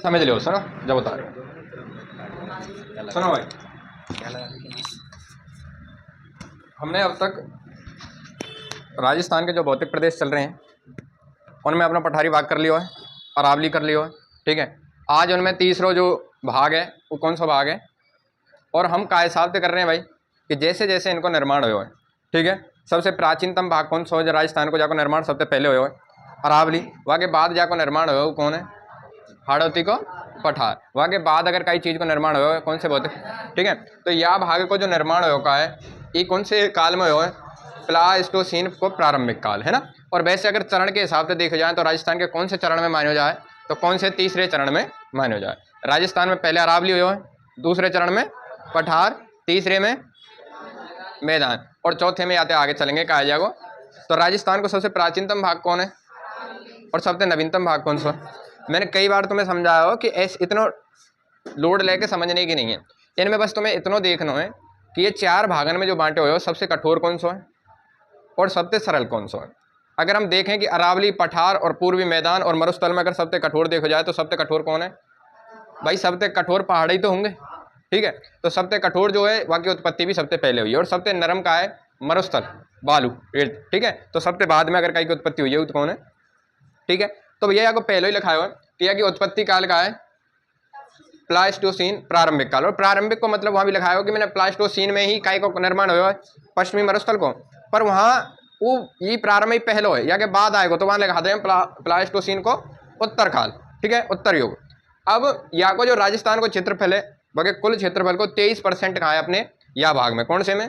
समझ लो, सुनो जब बता रहे हो। सुनो भाई, हमने अब तक राजस्थान के जो भौतिक प्रदेश चल रहे हैं उनमें अपना पठारी भाग कर लिया है, अरावली कर लिया है, ठीक है। आज उनमें तीसरा जो भाग है वो कौन सा भाग है, और हम काय हिसाब से कर रहे हैं भाई कि जैसे जैसे इनको निर्माण हुआ है, ठीक है। सबसे प्राचीनतम भाग कौन सा हो, जो राजस्थान को जाकर निर्माण सबसे पहले हुआ है अरावली, वहाँ के बाद जाकर निर्माण हुआ वो कौन है, हाड़ौती को पठार, वहाँ के बाद अगर कई चीज़ को निर्माण हुआ है कौन से भौतिक, ठीक है। तो यह भाग को जो निर्माण हुआ है ये कौन से काल में हुआ है, प्लाइस्टोसीन को प्रारंभिक काल है ना। और वैसे अगर चरण के हिसाब से देखा जाए तो राजस्थान के कौन से चरण में माने जाए, तो कौन से तीसरे चरण में माने जाए। राजस्थान में पहले अरावली हुआ है, दूसरे चरण में पठार, तीसरे में मैदान, और चौथे में आते आगे चलेंगे कहा जाएगा। तो राजस्थान को सबसे प्राचीनतम भाग कौन है और सबसे नवीनतम भाग कौन सा। मैंने कई बार तुम्हें समझाया हो कि ऐसे इतना लोड लेके समझने की नहीं है, इनमें बस तुम्हें इतना देखना है कि ये चार भागन में जो बांटे हुए हो सबसे कठोर कौन सा है और सबसे सरल कौन सा है। अगर हम देखें कि अरावली, पठार और पूर्वी मैदान और मरुस्थल में अगर सबसे कठोर देखा जाए तो सबसे कठोर कौन है भाई, सबसे कठोर पहाड़ी तो होंगे, ठीक है। तो सबसे कठोर जो है वहाँ की उत्पत्ति भी सबसे पहले हुई है, और सबसे नरम का है मरुस्थल, बालू, ठीक है। तो सबसे बाद में अगर कहीं की उत्पत्ति हुई है तो कौन है, ठीक है। तो भैया आपको पहले ही लिखा हुआ है कि यह की उत्पत्ति काल का है प्लाइस्टोसीन प्रारंभिक काल, और प्रारंभिक को मतलब वहाँ भी लिखा हुआ कि मैंने प्लाइस्टोसीन में ही काय को निर्माण हुआ है पश्चिमी मरुस्थल को, पर वहाँ वो ये प्रारंभिक पहलो है या के बाद आएगा तो वहाँ लिखा दें प्लाइस्टोसीन को उत्तर काल, ठीक है, उत्तर युग। अब यहाँ को जो राजस्थान को क्षेत्रफल है वह कुल क्षेत्रफल को 23% कहा है अपने या भाग में, कौन से में,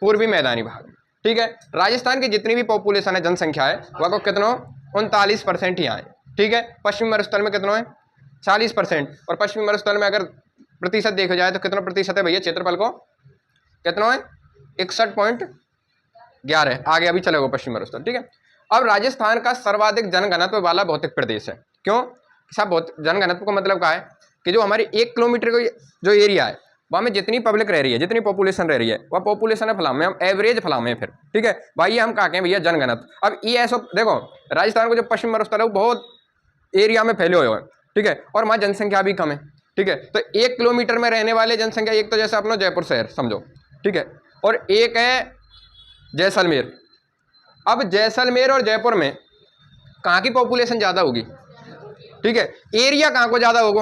पूर्वी मैदानी भाग में, ठीक है। राजस्थान की जितनी भी पॉपुलेशन है, जनसंख्या है, वह को कितना 39% ही आए, ठीक है। पश्चिमी मरुस्थल में कितना है 40%, और पश्चिमी मरुस्थल में अगर प्रतिशत देखा जाए तो कितना प्रतिशत है भैया क्षेत्रफल को, कितना है 61.11, आगे अभी चलेगा पश्चिमी मरुस्थल, ठीक है। अब राजस्थान का सर्वाधिक जनघनत्व वाला भौतिक प्रदेश है, क्यों साहब, जनघनत्व को मतलब क्या है कि जो हमारे 1 किलोमीटर का जो एरिया है वहाँ में जितनी पब्लिक रह रही है, जितनी पॉपुलेशन रह रही है, वह पॉपुलेशन है फलामे, हम एवरेज फलामे फिर, ठीक है भाई, ये हम कहा के भैया जनघनत्व। अब ये ऐसा देखो, राजस्थान को जो पश्चिम मरुस्थल है वो बहुत एरिया में फैले हुए हैं, ठीक है, और वहाँ जनसंख्या भी कम है, ठीक है। तो 1 किलोमीटर में रहने वाले जनसंख्या, एक तो जैसे अपना जयपुर शहर समझो, ठीक है, और एक है जैसलमेर। अब जैसलमेर और जयपुर में कहाँ की पॉपुलेशन ज़्यादा होगी, ठीक है, एरिया कहाँ को ज़्यादा होगा।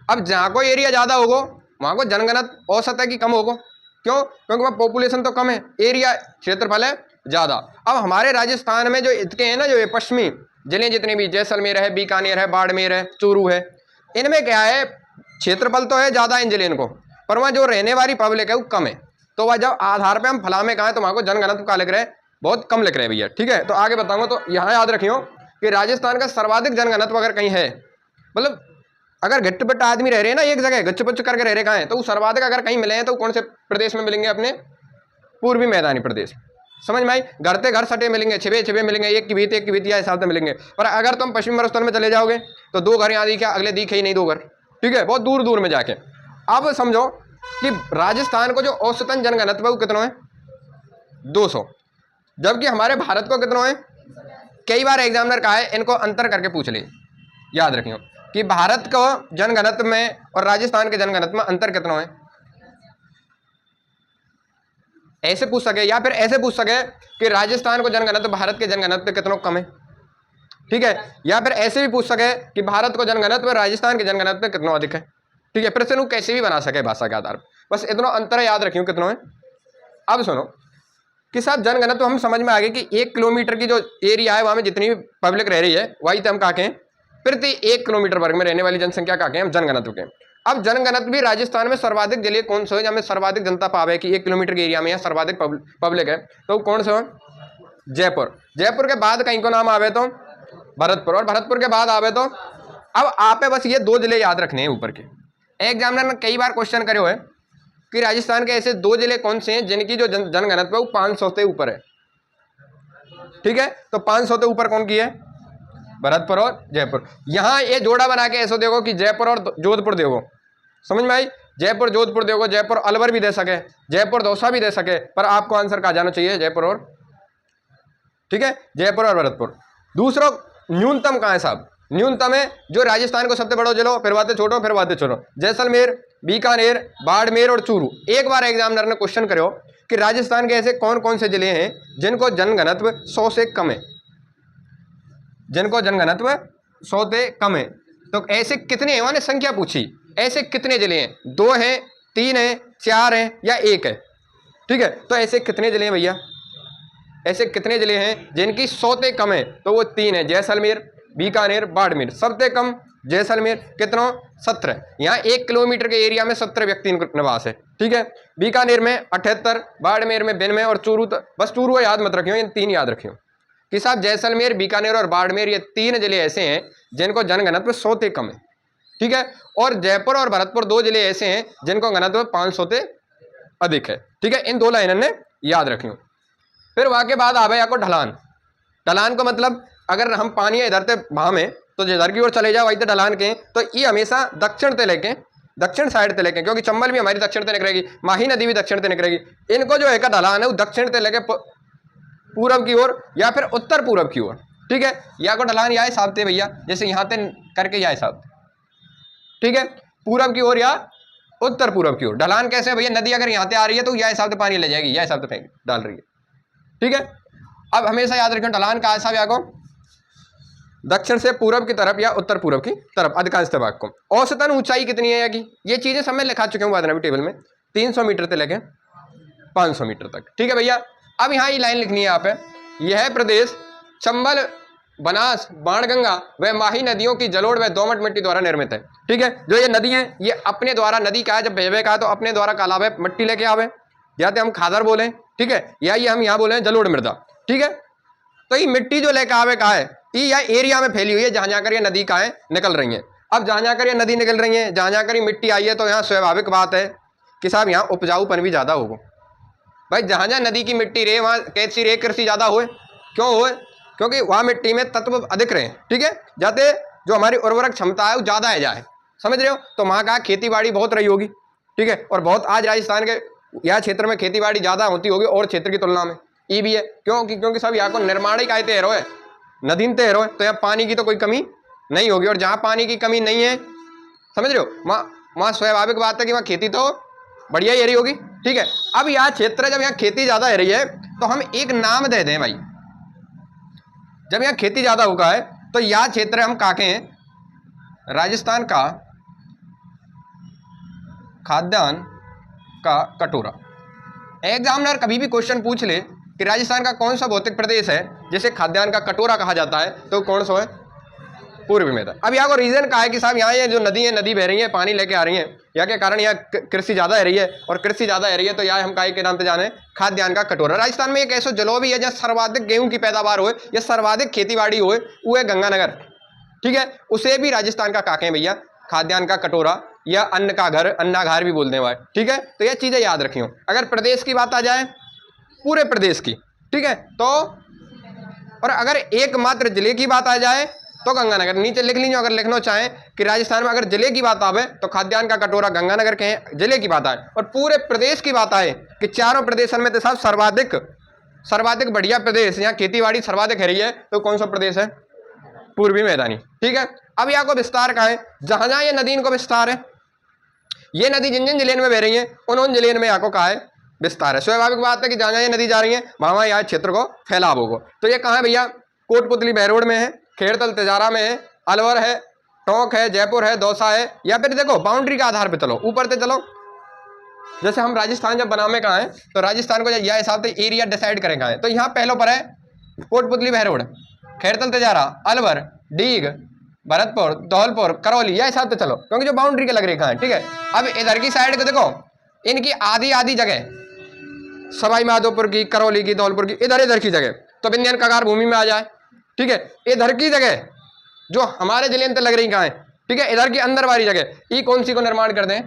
अब जहाँ को एरिया ज़्यादा होगा वहाँ को जनगणत औसत है कि कम होगा, क्यों, क्योंकि वहाँ पॉपुलेशन तो कम है, एरिया क्षेत्रफल है ज़्यादा। अब हमारे राजस्थान में जो इतने हैं ना, जो ये पश्चिमी जिले जितने भी, जैसलमेर है, बीकानेर है, बाड़मेर है, चूरू है, इनमें क्या है क्षेत्रफल तो है ज़्यादा इन जिले इनको, पर वहाँ जो रहने वाली पब्लिक है वो कम है। तो वह जब आधार पर हम फलामे कहाँ है तो वहाँ को जनगणत्व का लिख रहे हैं बहुत कम लिख रहे हैं भैया, ठीक है। तो आगे बताऊँगा, तो यहाँ याद रखियो कि राजस्थान का सर्वाधिक जनघनत्व अगर कहीं है, मतलब अगर घट्ट बट्ट आदमी रह रहे हैं ना एक जगह गच्छ पुच्छ करके रह रहे कहाँ हैं, तो वो सर्वाधिक अगर कहीं मिले हैं तो कौन से प्रदेश में मिलेंगे, अपने पूर्वी मैदानी प्रदेश, समझ में आई। घर ते घर सटे मिलेंगे, छिपे छिपे मिलेंगे, एक की भीत या हिसाब से मिलेंगे। पर अगर तुम पश्चिम मरुस्थल में चले जाओगे तो 2 घर यहाँ दिखे, अगले दिखे ही नहीं 2 घर, ठीक है, बहुत दूर दूर में जाके। अब समझो कि राजस्थान को जो औसतन जनघनत्व है वो कितना है 200, जबकि हमारे भारत को कितना है, कई बार एग्जामिनर कहा है इनको अंतर करके पूछ ले, याद रखियो कि भारत को जनघनत्व में और राजस्थान के जनघनत्व में अंतर कितना है, ऐसे पूछ सके, या फिर ऐसे पूछ सके कि राजस्थान को जनघनत्व भारत के जनघनत्व कितना कम है, ठीक है, या फिर ऐसे भी पूछ सके कि भारत को जनघनत्व राजस्थान के जनघनत्व कितना अधिक है, ठीक है। प्रश्न कैसे भी बना सके भाषा के आधार पर, बस इतना अंतर याद रखियो कितना है। अब सुनो कि साहब जनघनत्व हम समझ में आ गए कि 1 किलोमीटर की जो एरिया है वहाँ में जितनी भी पब्लिक रह रही है वही तो हम कहा कहें प्रति 1 किलोमीटर वर्ग में रहने वाली जनसंख्या कहा कहें हम जनघनत्व के। अब जनघनत्व भी राजस्थान में सर्वाधिक जिले कौन से है जहाँ में सर्वाधिक जनता पावे कि 1 किलोमीटर के एरिया में यहाँ सर्वाधिक पब्लिक है, तो कौन सा है, जयपुर। जयपुर के बाद कहीं को नाम आवे तो भरतपुर, और भरतपुर के बाद आवे तो, अब आप बस ये 2 जिले याद रखने हैं ऊपर के। एग्जामिनर ने कई बार क्वेश्चन करे हुए कि राजस्थान के ऐसे 2 जिले कौन से हैं जिनकी जो जनघनत्व है वो 500 से ऊपर है, ठीक है। तो 500 से ऊपर कौन की है, भरतपुर और जयपुर। यहाँ ये जोड़ा बना के ऐसा देखो कि जयपुर और जोधपुर देखो, समझ में आई, जयपुर जोधपुर देखो, जयपुर अलवर भी दे सके, जयपुर दौसा भी दे सके, पर आपको आंसर कहा जाना चाहिए जयपुर और, ठीक है, जयपुर और भरतपुर। दूसरा न्यूनतम कहाँ है साहब, न्यूनतम है जो राजस्थान को सबसे बड़ा जिलो, फिर बातें छोड़ो, फिर बातें छोड़ो, जैसलमेर, बीकानेर, बाड़मेर और चूरू। एक बार एग्जामिनर ने क्वेश्चन करो कि राजस्थान के ऐसे कौन कौन से जिले हैं जिनको जनघनत्व 100 से कम है, जिनको जनघनत्व 100 से कम है। तो ऐसे कितने हैं, मैंने संख्या पूछी, ऐसे कितने जिले हैं, 2 हैं, 3 हैं, 4 हैं या 1 है। ठीक है, तो ऐसे कितने जिले हैं भैया, ऐसे कितने जिले हैं जिनकी 100 से कम है, तो वो 3 है, जैसलमेर, बीकानेर, बाड़मेर। सबसे कम जैसलमेर, कितना, 17। यहाँ 1 किलोमीटर के एरिया में 17 व्यक्ति निवास है। ठीक है, बीकानेर में 78, बाड़मेर में 92 और चूरू, बस चूरू को याद मत रखियो, इन 3 याद रखियो कि साहब जैसलमेर, बीकानेर और बाड़मेर ये 3 जिले ऐसे हैं जिनको जनघनत्व 100 से कम है। ठीक है, और जयपुर और भरतपुर 2 जिले ऐसे हैं जिनको घनत्व 500 से अधिक है। ठीक है, इन 2 लाइनों ने याद रखियो। फिर वहां के बाद आवे आपको ढलान। ढलान को मतलब अगर हम पानी इधर से भाव में तो इधर की ओर चले जाओ, वही तो ढलान के, तो ये हमेशा दक्षिण से लेके, दक्षिण साइड से लेके, क्योंकि चंबल भी हमारी दक्षिण से निकलेगी, माही नदी भी दक्षिण से निकलेगी, इनको जो है का ढलान है वो दक्षिण से लेके पूरब की ओर या फिर उत्तर पूरब की ओर। ठीक है, या को ढलान या हिसाब से भैया, जैसे यहाँ से करके या हिसाब। ठीक है, पूरब की ओर या उत्तर पूरब की ओर। ढलान कैसे भैया, नदी अगर यहाँ से आ रही है तो या हिसाब से पानी ले जाएगी, या हिसाब से फेंक डाल रही है। ठीक है, अब हमेशा याद रखें ढलान का हिसाब या को दक्षिण से पूरब की तरफ या उत्तर पूरब की तरफ अधिकांश भाग को। औसतन ऊंचाई कितनी है या की, ये चीजें सब मैं लिखा चुके हूँ बाद में टेबल में, 300 मीटर से लेके 500 मीटर तक। ठीक है भैया, अब यहाँ ये लाइन लिखनी है यहाँ पे, यह प्रदेश चंबल, बनास, बाणगंगा व माही नदियों की जलोढ़ व दोमट मिट्टी द्वारा निर्मित है। ठीक है, जो ये नदी है ये अपने द्वारा, नदी का है जब भेजवे का है तो अपने द्वारा कालावे मिट्टी लेके आवे, या तो हम खादर बोले, ठीक है, या ये हम यहाँ बोले जलोढ़ मृदा। ठीक है, तो ये मिट्टी जो लेकर आवे का है ये या एरिया में फैली हुई है जहां जाकर ये नदी का है निकल रही है। अब जहां जाकर ये नदी निकल रही है, जहां जाकर ये मिट्टी आई है, तो यहाँ स्वाभाविक बात है कि साहब यहाँ उपजाऊपन भी ज्यादा होगा। भाई जहां जहां नदी की मिट्टी रहे वहां कैसी रहे, कृषि ज्यादा हो, क्यों हो, क्योंकि वहां मिट्टी में तत्व अधिक रहे। ठीक है, जाते जो हमारी उर्वरक क्षमता है वो ज्यादा है जाए, समझ रहे हो, तो वहां का खेती बाड़ी बहुत रही होगी। ठीक है, और बहुत आज राजस्थान के यह क्षेत्र में खेती बाड़ी ज्यादा होती होगी और क्षेत्र की तुलना में। ये भी है क्योंकि सब यहाँ को निर्माण ही काय तेहरो है, नदी में तेहरो है, तो यहाँ पानी की तो कोई कमी नहीं होगी, और जहाँ पानी की कमी नहीं है, समझ रहे हो, वहाँ स्वाभाविक बात है कि वहाँ खेती तो बढ़िया ही रही होगी। ठीक है, अब यह क्षेत्र जब यहाँ खेती ज्यादा है रही है तो हम एक नाम दे दें भाई, जब यहाँ खेती ज्यादा होगा है तो यह क्षेत्र हम काके हैं, राजस्थान का खाद्यान्न का कटोरा। एग्जामिनर कभी भी क्वेश्चन पूछ ले कि राजस्थान का कौन सा भौतिक प्रदेश है जिसे खाद्यान्न का कटोरा कहा जाता है, तो कौन सा है, पूर्वी में था। अब यहाँ को रीजन का है कि साहब यहाँ ये जो नदी है, नदी बह रही है, पानी लेके आ रही है, यहाँ के कारण यहाँ कृषि ज्यादा है रही है, और कृषि ज्यादा है रही है तो यहाँ हम काय के नाम से जाने, खाद्यान्न का कटोरा। राजस्थान में एक ऐसा जलो भी है जहाँ सर्वाधिक गेहूं की पैदावार हो या सर्वाधिक खेती हो, वो है गंगानगर। ठीक है, उसे भी राजस्थान का काके भैया, खाद्यान्न का कटोरा या अन्न का घर, अन्नाघार भी बोलते हैं भाई। ठीक है, तो यह चीजें याद रखियो। अगर प्रदेश की बात आ जाए, पूरे प्रदेश की, ठीक है, तो और अगर एकमात्र जिले की बात आ जाए तो गंगानगर, नीचे लिख लीजिए अगर लिखना चाहें कि राजस्थान में अगर जिले की बात आवे तो खाद्यान्न का कटोरा गंगानगर के हैं, जिले की बात आए, और पूरे प्रदेश की बात आए कि चारों प्रदेशों में तो साहब सर्वाधिक बढ़िया प्रदेश, यहाँ खेती बाड़ी सर्वाधिक है रही है, तो कौन सा प्रदेश है, पूर्वी मैदानी। ठीक है, अब यहाँ को विस्तार का है, जहां जहां ये नदी इनको विस्तार है, ये नदी जिन जिन जिले में बह रही है उन जिले में यहाँ को कहा है विस्तार है। स्वाभाविक बात है कि जहां जहां ये नदी जा रही है वहां यहाँ क्षेत्र को फैलाव होगा। तो ये कहाँ है भैया, कोटपुतली बहरोड में है, खेड़तल तिजारा में है, अलवर है, टोंक है, जयपुर है, दौसा है, या फिर देखो बाउंड्री के आधार पर चलो, ऊपर से चलो, जैसे हम राजस्थान जब बनावे कहाँ है तो राजस्थान को यह हिसाब से एरिया डिसाइड करें कहाँ है, तो यहाँ पहले पर है कोटपुतली बहरोड, खेड़तल तिजारा, अलवर, डीग, भरतपुर, धौलपुर, करौली, यह हिसाब से चलो, क्योंकि जो बाउंड्री के लग रही है। ठीक है, अब इधर की साइड को देखो, इनकी आधी आधी जगह सवाई माधोपुर की, करौली की, धौलपुर की, इधर की जगह तो विंध्यन कगार भूमि में आ जाए। ठीक है, इधर की जगह जो हमारे जिले में लग रही कहाँ है, ठीक है, इधर की अंदर वाली जगह ये कौन सी को निर्माण कर दें।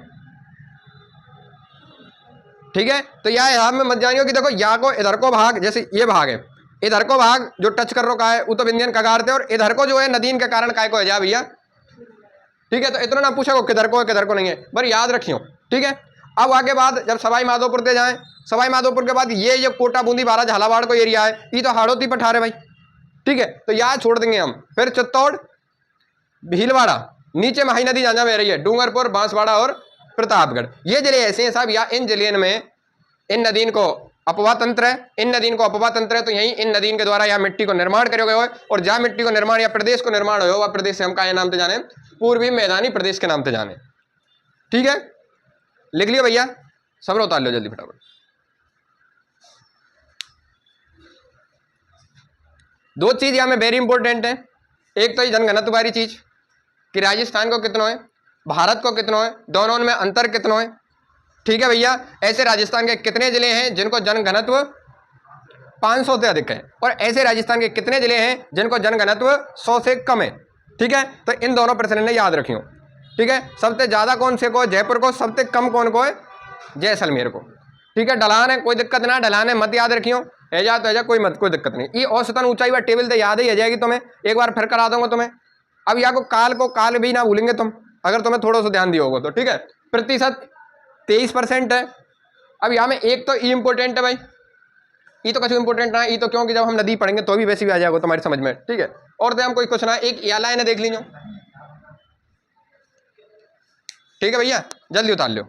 ठीक है, तो यहाँ में मत जानियो कि देखो यहाँ को इधर को भाग, जैसे ये भाग है, इधर को भाग जो टच कर रखा है वो तो विंध्यन कगार थे, और इधर को जो है नदी के कारण काय को है जा भैया। ठीक है, तो इतना ना पूछा किधर को है किधर को नहीं है, पर याद रखियो। ठीक है, अब आगे बाद जब सवाई माधोपुर से जाए, सवाई माधोपुर के बाद ये कोटा बूंदी बारा झालावाड़ को एरिया है, ये तो हाड़ोती पठार है भाई। ठीक है, तो यहाँ छोड़ देंगे हम, फिर चित्तौड़, भीलवाड़ा, नीचे महाई नदी जहाँ बह रही है, डूंगरपुर, बांसवाड़ा और प्रतापगढ़, ये जिले ऐसे हैं साहब। या इन जिले में इन नदीन को अपवा तंत्र है, इन नदीन को अपवा तंत्र है, तो यही इन नदीन के द्वारा यहाँ मिट्टी को निर्माण करे गए हो, और जहाँ मिट्टी को निर्माण या प्रदेश को निर्माण हो, वह प्रदेश से हम का नाम से जाने, पूर्वी मैदानी प्रदेश के नाम से जाने। ठीक है, लिख लियो भैया, सब उतार लो जल्दी फटाफट। दो चीज यहाँ में वेरी इंपॉर्टेंट है, एक तो ये जनघनत्व वाली चीज कि राजस्थान को कितना है, भारत को कितना है, दोनों में अंतर कितना है। ठीक है भैया, ऐसे राजस्थान के कितने जिले हैं जिनको जनघनत्व 500 से अधिक है, और ऐसे राजस्थान के कितने जिले हैं जिनको जनघनत्व 100 से कम है। ठीक है, तो इन दोनों प्रश्न ने याद रखियो। ठीक है, सबसे ज्यादा कौन से को है, जयपुर को, सबसे कम कौन को है, जैसलमेर को। ठीक है, ढलान है, कोई दिक्कत ना, ढलान है मत याद रखियो, एजा तो एजा कोई दिक्कत नहीं। ये औसतन ऊंचाई व टेबल तो याद ही आ जाएगी तुम्हें, एक बार फिर करा दूंगा तुम्हें। अब यहाँ को काल भी ना भूलेंगे तुम, अगर तुम्हें थोड़ा सा ध्यान दिया होगा तो। ठीक है, प्रतिशत 23% है। अब यहाँ में एक तो ई इंपोर्टेंट है भाई, ई तो कुछ इंपोर्टेंट ना, ई तो क्योंकि जब हम नदी पढ़ेंगे तो भी वैसे भी आ जाएगा तुम्हारी समझ में। ठीक है, और तो हम कोई क्वेश्चन है, एक याला है ना, देख लीजिए। ठीक है भैया, जल्दी उतार लो।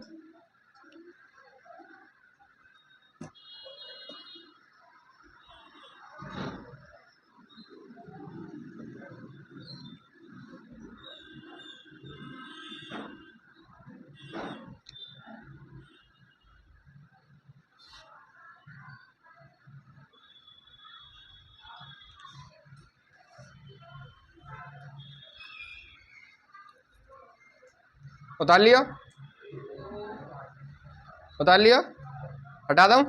उतार लियो, उतार लियो, हटा दूं।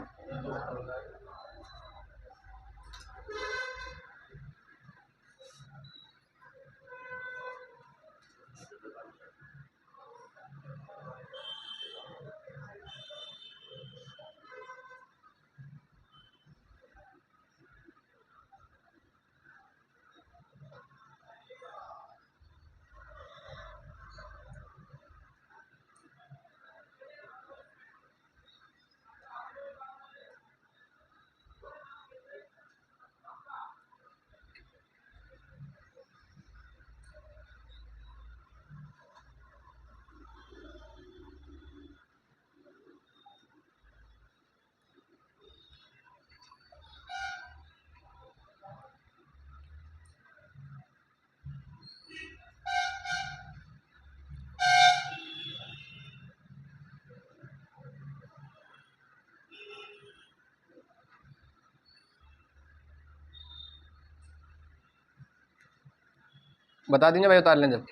बता दीजिए भाई, उतार लें जब।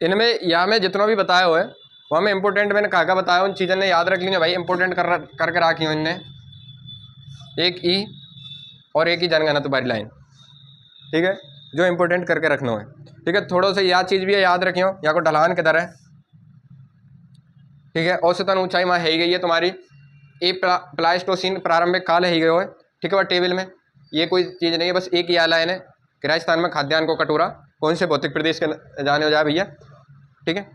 इनमें या में जितना भी बताया हुआ है वो हमें इंपोर्टेंट मैंने कहा बताया, उन चीज़ों ने याद रख ली भाई, इंपोर्टेंट करके रखी हो इनने, एक ई और एक ही जनगणना तुम्हारी लाइन। ठीक है, जो इंपोर्टेंट करके रखना है। ठीक है, थोड़ा सा याद चीज़ भी है, याद रखियो। यहाँ को ढलान किधर है। ठीक है, औसतन ऊंचाई वहाँ है ही गई है तुम्हारी, ए प्लास्टोसीन प्रारंभिक काल है ही गयो है। ठीक है, वह टेबल में ये कोई चीज़ नहीं है, बस एक ही आला है कि राजस्थान में खाद्यान्न को कटोरा कौन से भौतिक प्रदेश के जाने हो जाए भैया। ठीक है,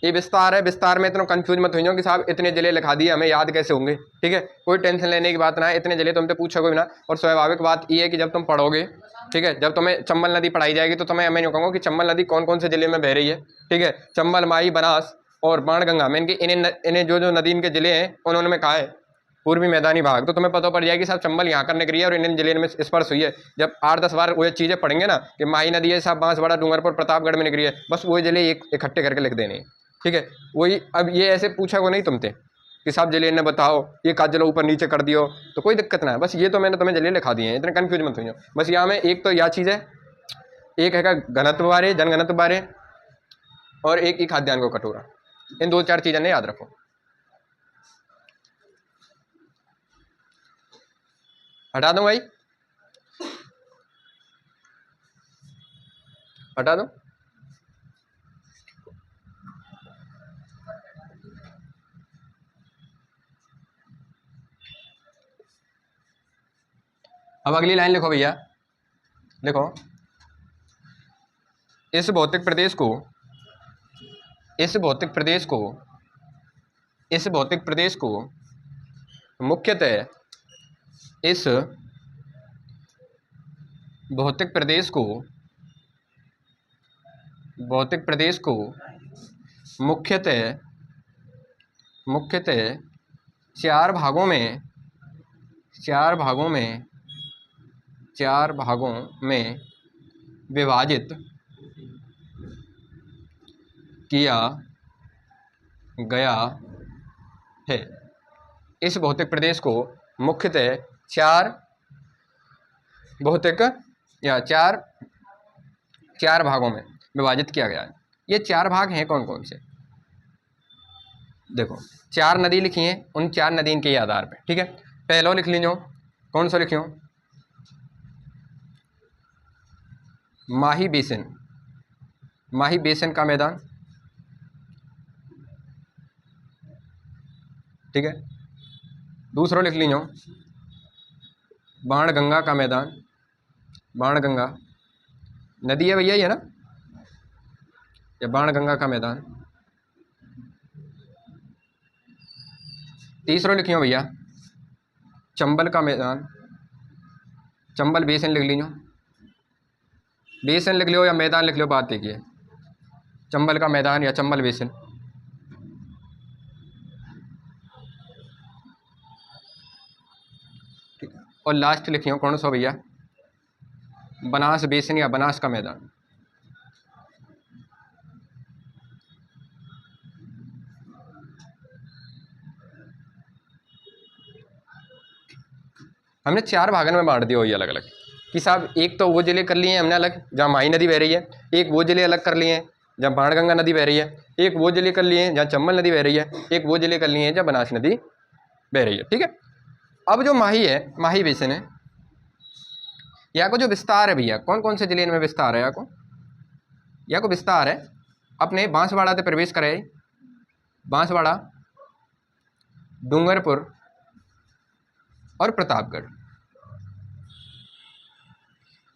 ये विस्तार है, विस्तार में इतना कंफ्यूज मत हो कि साहब इतने जिले लिखा दिए, हमें याद कैसे होंगे। ठीक है, कोई टेंशन लेने की बात ना है, इतने जिले तुमसे पूछोगे भी ना। और स्वाभाविक बात ये है कि जब तुम पढ़ोगे, ठीक है, जब तुम्हें चंबल नदी पढ़ाई जाएगी तो तुम्हें मैं नहीं कहूँगा कि चंबल नदी कौन कौन से जिले में बह रही है। ठीक है, चंबल, माई, बनास और बाणगंगा में इन्हें जो नदी इनके जिले हैं उन्होंने में कहा है पूर्वी मैदानी भाग, तो तुम्हें पता पड़ जाएगी साहब चंबल यहाँ करने के लिए और इन जिले में स्पर्श हुई है। जब 8-10 बार वो चीज़ें पढ़ेंगे ना कि माही नदी है साहब बांसवाड़ा, डूंगरपुर, प्रतापगढ़ में निकली है, बस वही जिले एक इकट्ठे करके लिख देने। ठीक है, वही अब ये ऐसे पूछा को नहीं तुमसे कि साहब जिले ने बताओ ये का जिला ऊपर नीचे कर दियो, तो कोई दिक्कत ना है, बस ये तो मैंने तुम्हें जिले लिखा दिए हैं, इतने कन्फ्यूज मत हुई। बस यहाँ में एक तो यह चीज़ है, एक है घनत्व बारे, जनघनत्व बारे, और एक ही खाद्यान्न को कटोरा। इन 2-4 चीज़ें ने याद रखो। हटा दूं भाई, हटा दूं। अब अगली लाइन लिखो भैया, लिखो, इस भौतिक प्रदेश को इस भौतिक प्रदेश को इस भौतिक प्रदेश को मुख्यतः इस भौतिक प्रदेश को मुख्यतः चार भागों में विभाजित किया गया है। इस भौतिक प्रदेश को मुख्यतः चार भागों में विभाजित किया गया है। ये चार भाग हैं कौन कौन से? देखो, चार नदी लिखी हैं, उन चार नदियों के आधार पे, ठीक है। पहलो लिख लीजिए, कौन सा लिखियो? माही बेसिन का मैदान, ठीक है। दूसरा लिख लीजिए बाणगंगा का मैदान, बाणगंगा नदी है भैया, ये ना, ये बाणगंगा का मैदान। तीसरा लिखियो भैया चंबल का मैदान, चंबल बेसिन लिख लीजिए, बेसिन लिख लो या मैदान लिख लो, बात एक ही है, चंबल का मैदान या चंबल बेसिन। और लास्ट लिखियो कौन सा भैया? बनास बेसिन या बनास का मैदान। हमने चार भागों में बांट दिया हुई अलग अलग कि साहब, एक तो वो जिले कर लिए हैं हमने अलग जहाँ माही नदी बह रही है, एक वो जिले अलग कर लिए हैं जहाँ बाणगंगा नदी बह रही है, एक वो जिले कर लिए हैं जहाँ चंबल नदी बह रही है, एक वो जिले कर लिए हैं जहाँ बनास नदी बह रही है, ठीक है। अब जो माही है, माही बेसिन है, यहाँ को जो विस्तार है भैया, कौन कौन से जिले में विस्तार है? यहाँ को विस्तार है अपने बांसवाड़ा से प्रवेश करे, बांसवाड़ा, डूंगरपुर और प्रतापगढ़,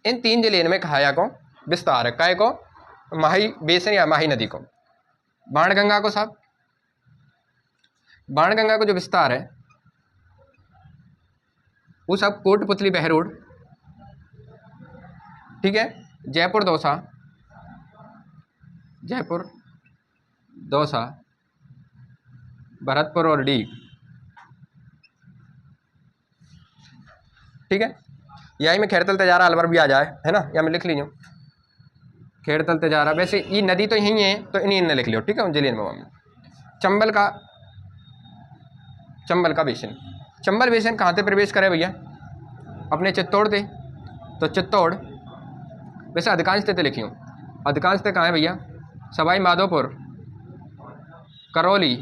इन तीन जिले में कहा को विस्तार है। काय को? माही बेसिन या माही नदी को। बाणगंगा को साहब, बाणगंगा को जो विस्तार है वो सब कोटपुतली बहरोड, ठीक है, जयपुर दौसा, भरतपुर और डीग, ठीक है। यही में खैरतल तेजारा अलवर भी आ जाए, है ना, या मैं लिख लीजिए खैरतल तेजारा। वैसे ये नदी तो यही है तो इन्हीं ने लिख लियो, ठीक है, उन जिले में। चंबल का बेसिन, चंबल बेसिन कहाँ से प्रवेश करे भैया? अपने चित्तौड़ थे, तो चित्तौड़, वैसे अधिकांश थे लिखियो, अधिकांश थे कहाँ है भैया? सवाई माधोपुर, करौली,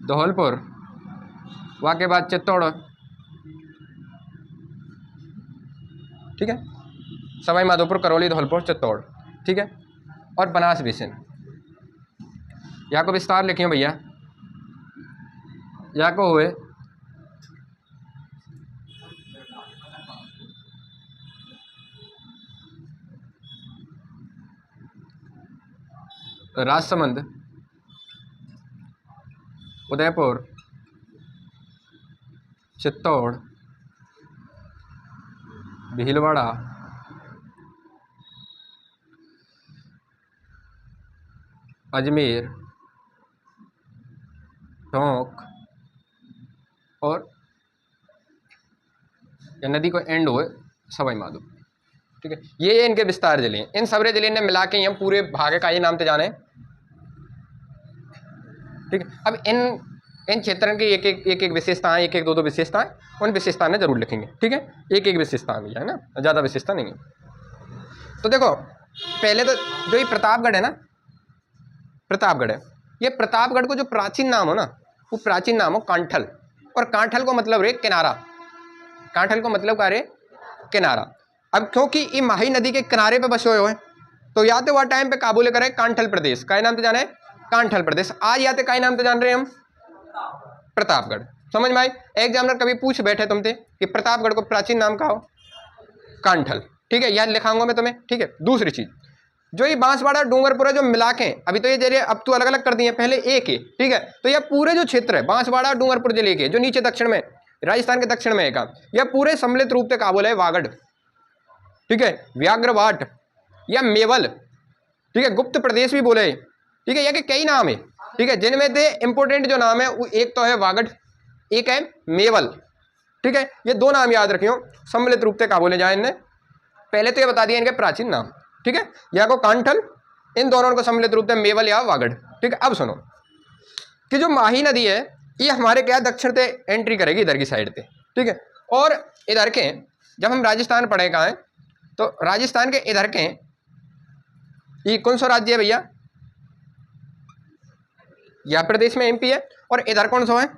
धौलपुर, वहाँ के बाद चित्तौड़, ठीक है, सवाई माधोपुर, करौली, धौलपुर, चित्तौड़, ठीक है। और बनास बेसिन, यहाँ को विस्तार लिखियो भैया, यहाँ को हुए राजसमंद, उदयपुर, चित्तौड़, भीलवाड़ा, अजमेर, टोंक और या नदी को एंड हुए सवाई माधोपुर, ठीक है। ये इनके विस्तार जिले हैं। इन सारे जिले ने मिला के हम पूरे भाग का ये नाम से जाने, ठीक है। अब इन क्षेत्रों की एक एक विशेषताएं, एक एक दो विशेषताएं, उन विशेषताएं में जरूर लिखेंगे, ठीक है। एक एक विशेषता भी है ना, ज़्यादा विशेषता नहीं है। तो देखो, पहले तो जो ये प्रतापगढ़ है ना, प्रतापगढ़ है, ये प्रतापगढ़ को जो प्राचीन नाम हो ना, वो प्राचीन नाम हो कांठल, और कांठल को मतलब रे किनारा, कांठल को मतलब क्या रे? किनारा। अब क्योंकि ये माही नदी के किनारे पे बसे हुए हैं, तो या तो वह टाइम पे काबू करे कांठल प्रदेश, क्या नाम से जाना है? कांठल प्रदेश। आज या तो क्या नाम से जान रहे हैं हम? प्रतापगढ़। समझ में आई। एग्जामिनर कभी पूछ बैठे तुमसे कि प्रतापगढ़ को प्राचीन नाम कहा हो, कांठल, ठीक है, याद लिखाऊंगा मैं तुम्हें, ठीक है। दूसरी चीज, जो ये बांसवाड़ा डूंगरपुर जो मिला के अभी तो ये जरिए अब तो अलग अलग कर दिए, पहले एक ही, ठीक है। तो यह पूरे जो क्षेत्र है बांसवाड़ा डूंगरपुर जिले के जो नीचे दक्षिण में राजस्थान के दक्षिण में है का, यह पूरे सम्मिलित रूप से कहा बोला है वागड़, ठीक है, व्याघ्रवाट या मेवल, ठीक है, गुप्त प्रदेश भी बोले, ठीक है। यह के कई नाम है, ठीक है, जिनमें से इंपोर्टेंट जो नाम है वो एक तो है वागड़, एक है मेवल, ठीक है। ये दो नाम याद रखियो, सम्मिलित रूप से कहा बोले जाए इनने। पहले तो ये बता दिया इनके प्राचीन नाम, ठीक है, या को कांठल, इन दोनों को सम्मिलित रूप से मेवल या वागड़, ठीक है। अब सुनो कि जो माही नदी है ये हमारे क्या दक्षिण से एंट्री करेगी इधर की साइड पे, ठीक है। और इधर के जब हम राजस्थान पढ़े कहाँ हैं तो राजस्थान के इधर के ये कौन सा राज्य है भैया, या प्रदेश में एमपी है, और इधर कौन सा है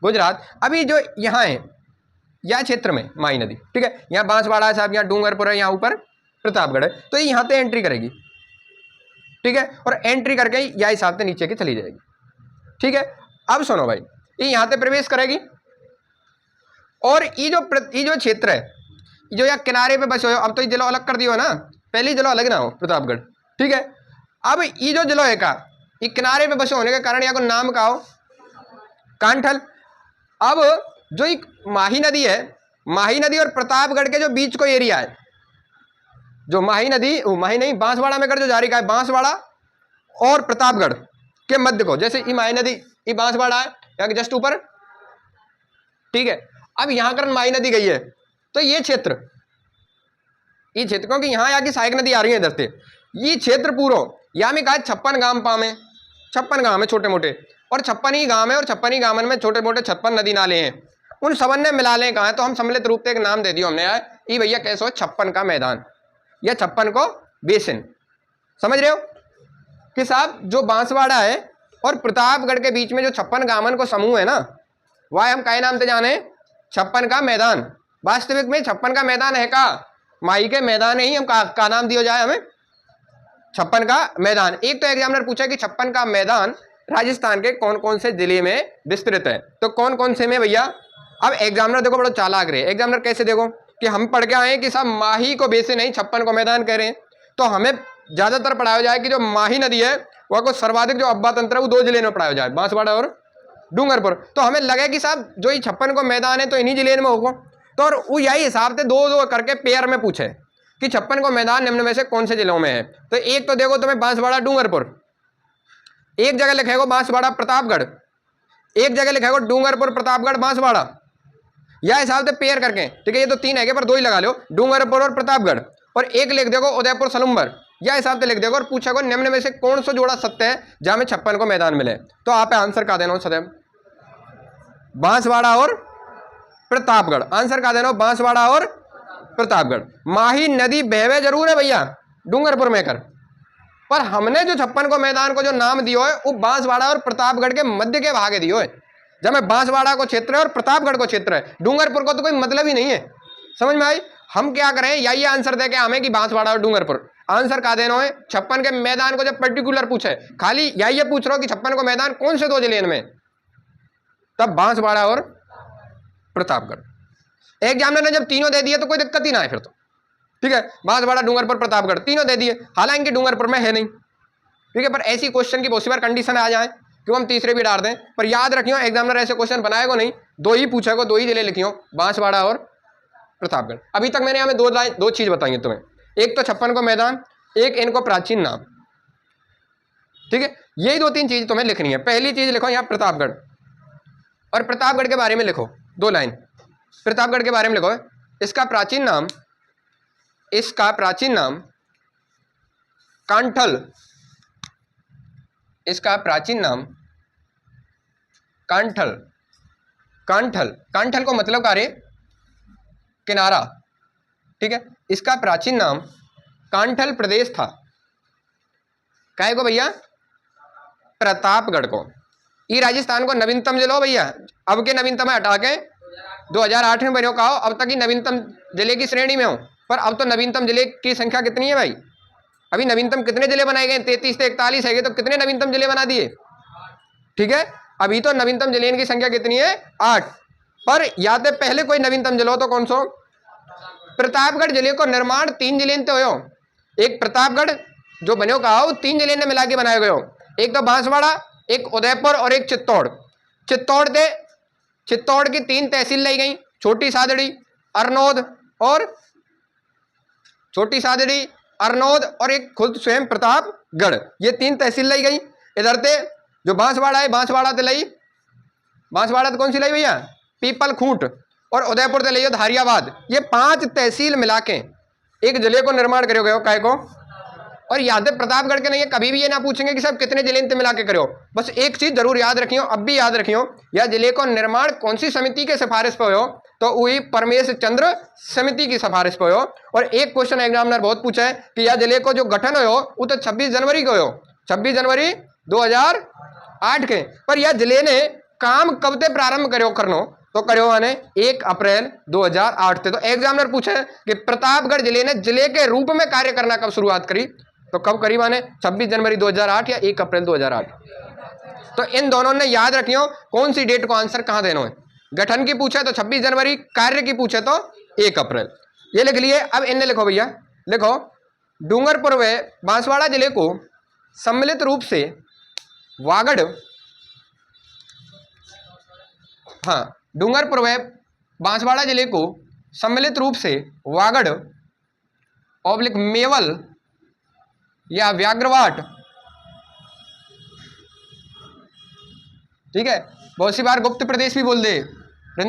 गुजरात। अभी जो यहाँ है या क्षेत्र में माही नदी, ठीक है, यहाँ बांसवाड़ा है साहब, यहाँ डूंगरपुर है, यहाँ ऊपर प्रतापगढ़ है, तो ये यहाँ से एंट्री करेगी, ठीक है, और एंट्री करके या हिसाब से नीचे की चली जाएगी, ठीक है। अब सुनो भाई, ये यहाँ से प्रवेश करेगी और ये जो क्षेत्र है जो यहाँ किनारे पे बसे हो, अब तो ये जिला अलग कर दियो ना, पहले जिला अलग ना हो प्रतापगढ़, ठीक है। अब ये जो जिला है का ये किनारे पे बसे होने के कारण यहाँ को नाम का हो कांठल। अब जो एक माही नदी है, माही नदी और प्रतापगढ़ के जो बीच को एरिया है, जो माही नदी माही नहीं बांसवाड़ा में कर जो जारी का है, बांसवाड़ा और प्रतापगढ़ के मध्य को, जैसे ये माही नदी ये बांसवाड़ा है यहाँ जस्ट ऊपर, ठीक है। अब यहाँ कर माही नदी गई है तो ये क्षेत्र क्योंकि यहाँ की सहायक नदी आ रही है इधर से, ये क्षेत्र पूरा यहाँ में कहा 56 गांव पामे, 56 गांव है छोटे मोटे, और 56 ही गांव है, और 56 गांव में छोटे मोटे 56 नदी नाले हैं, उन सबन ने मिला ले कहा है। तो हम सम्मिलित रूप से एक नाम दे दिया हमने यार, ये भैया कैसे हो 56 का मैदान या 56 को बेसिन, समझ रहे हो कि साहब जो बांसवाड़ा है और प्रतापगढ़ के बीच में जो 56 गांवन को समूह है ना, वह हम काय नाम से जाने 56 का मैदान। वास्तविक में 56 का मैदान है का माही के मैदान ही हम का नाम दिया जाए हमें 56 का मैदान। एक तो एग्जामिनर पूछा कि 56 का मैदान राजस्थान के कौन कौन से जिले में विस्तृत है, तो कौन कौन से में भैया। अब एग्जामिनर देखो बड़ा चालाक रहे, एग्जामिनर कैसे देखो कि हम पढ़ के आए कि साहब माही को बेसे नहीं 56 को मैदान कह रहे हैं, तो हमें ज्यादातर पढ़ाया जाए कि जो माही नदी है वह को सर्वाधिक जो अब्बा तंत्र है वो 2 जिले में पढ़ाया जाए, बांसवाड़ा और डूंगरपुर। तो हमें लगे कि साहब जो ये 56 को मैदान है तो इन्हीं जिले में होगा, तो और वो यही हिसाब से 2-2 करके पेयर में पूछे कि 56 को मैदान निम्न में से कौन से जिलों में है। तो एक तो देखो तुम्हें बांसवाड़ा डूंगरपुर, एक जगह लिखेगा बांसवाड़ा प्रतापगढ़, एक जगह लिखेगा डूंगरपुर प्रतापगढ़ बांसवाड़ा, या हिसाब से पेयर करके, ठीक है। ये तो 3 है पर 2 ही लगा लो, डूंगरपुर और प्रतापगढ़, और एक लिख देखो उदयपुर सलुम्बर, या हिसाब से लिख देखो और पूछेगा निम्न में से कौन सा जोड़ा सत्य है जहां में 56 को मैदान मिले। तो आप आंसर का देना सदैव बांसवाड़ा और प्रतापगढ़, आंसर का देना बांसवाड़ा और प्रतापगढ़। माही नदी बहवे जरूर है भैया डूंगरपुर में कर, पर हमने जो 56 को मैदान को जो नाम दियो है वो बांसवाड़ा और प्रतापगढ़ के मध्य के भागे दियो है, जब में बांसवाड़ा को क्षेत्र है और प्रतापगढ़ को क्षेत्र है, डूंगरपुर को तो कोई मतलब ही नहीं है। समझ में आई। हम क्या करें या ये आंसर दे के हमें कि बांसवाड़ा और डूंगरपुर, आंसर का देना है 56 के मैदान को जब पर्टिकुलर पूछे, खाली या ये पूछ रहा हो कि 56 को मैदान कौन से 2 जिले में, तब बांसवाड़ा और प्रतापगढ़। एग्जामिनर ने जब तीनों दे दिए तो कोई दिक्कत ही ना है फिर तो, ठीक है। बांसवाड़ा डूंगरपुर प्रतापगढ़ तीनों दे दिए, हालांकि डूंगरपुर में है नहीं, ठीक है, पर ऐसी क्वेश्चन की बहुत सी बार कंडीशन आ जाए क्यों हम तीसरे भी डाल दें, पर याद रखियो एग्जामिनर ऐसे क्वेश्चन बनाएगा नहीं, 2 ही पूछेगा, 2 ही जिले लिखियो बांसवाड़ा और प्रतापगढ़। अभी तक मैंने हमें 2 चीज बताई है तुम्हें, एक तो 56 को मैदान, एक इनको प्राचीन नाम, ठीक है। यही 2-3 चीज तुम्हें लिखनी है। पहली चीज लिखो यहाँ प्रतापगढ़, और प्रतापगढ़ के बारे में लिखो 2 लाइन, प्रतापगढ़ के बारे में लिखो इसका प्राचीन नाम कांठल, इसका प्राचीन नाम कांठल। कांठल को मतलब कार्य किनारा, ठीक है। इसका प्राचीन नाम कांठल प्रदेश था, काहे को भैया प्रतापगढ़ को। ये राजस्थान को नवीनतम जिला भैया, अब के नवीनतम हटा के 2008 में बनो कहो, अब तक ही नवीनतम जिले की श्रेणी में हो, पर अब तो नवीनतम जिले की संख्या कितनी है भाई, अभी नवीनतम कितने जिले बनाए गए 33 से 41 है, तो कितने नवीनतम जिले बना दिए, ठीक है। अभी तो नवीनतम जलेन की संख्या कितनी है 8, पर या तो पहले कोई नवीनतम जल हो तो कौन सो प्रतापगढ़ जिले को निर्माण 3 जिलेन तो हो। एक प्रतापगढ़ जो बनो कहा 3 जिले ने मिला के बनाए गए हो, एक तो बांसवाड़ा, एक उदयपुर और एक चित्तौड़। चित्तौड़ की 3 तहसील लाई गई, छोटी सादड़ी, अरनोद और एक खुद स्वयं प्रतापगढ़, ये 3 तहसील लाई गई। इधर से जो बांसवाड़ा है, बांसवाड़ा तो कौन सी लाई भैया पीपल खूंट, और उदयपुर से लाई धारियाबाद। ये 5 तहसील मिला के एक जिले को निर्माण करो गए काय को। और याद है प्रतापगढ़ के नहीं है, कभी भी ये ना पूछेंगे कि सब कितने जिले से मिला के करो। बस एक चीज जरूर याद रखियो, अब भी याद रखियो, यह जिले को निर्माण कौन सी समिति के सिफारिश पर हो, तो वही परमेश चंद्र समिति की सिफारिश पर हो। और एक क्वेश्चन एग्जामिनर बहुत पूछा है कि यह जिले को जो गठन हो वो तो 26 जनवरी को हो, 26 जनवरी 2008 के। पर यह जिले ने काम कब से प्रारंभ करो करनो, तो करो माने 1 अप्रैल 2008 से। तो एग्जामिनर पूछे कि प्रतापगढ़ जिले ने जिले के रूप में कार्य करना कब शुरुआत करी, तो कब करी माने 26 जनवरी 2008 या 1 अप्रैल 2008। तो इन दोनों ने याद रखियो कौन सी डेट को आंसर कहां देना है। गठन की पूछे तो 26 जनवरी, कार्य की पूछे तो 1 अप्रैल। ये लिख लिए। अब इन्हें लिखो भैया, लिखो डूंगरपुर व बांसवाड़ा जिले को सम्मिलित रूप से वागड़, हाँ डूंगरपुर व बांसवाड़ा जिले को सम्मिलित रूप से वागड़ ऑब्लिक मेवल या व्याघ्रवाट, ठीक है, बहुत सी बार गुप्त प्रदेश भी बोल दे,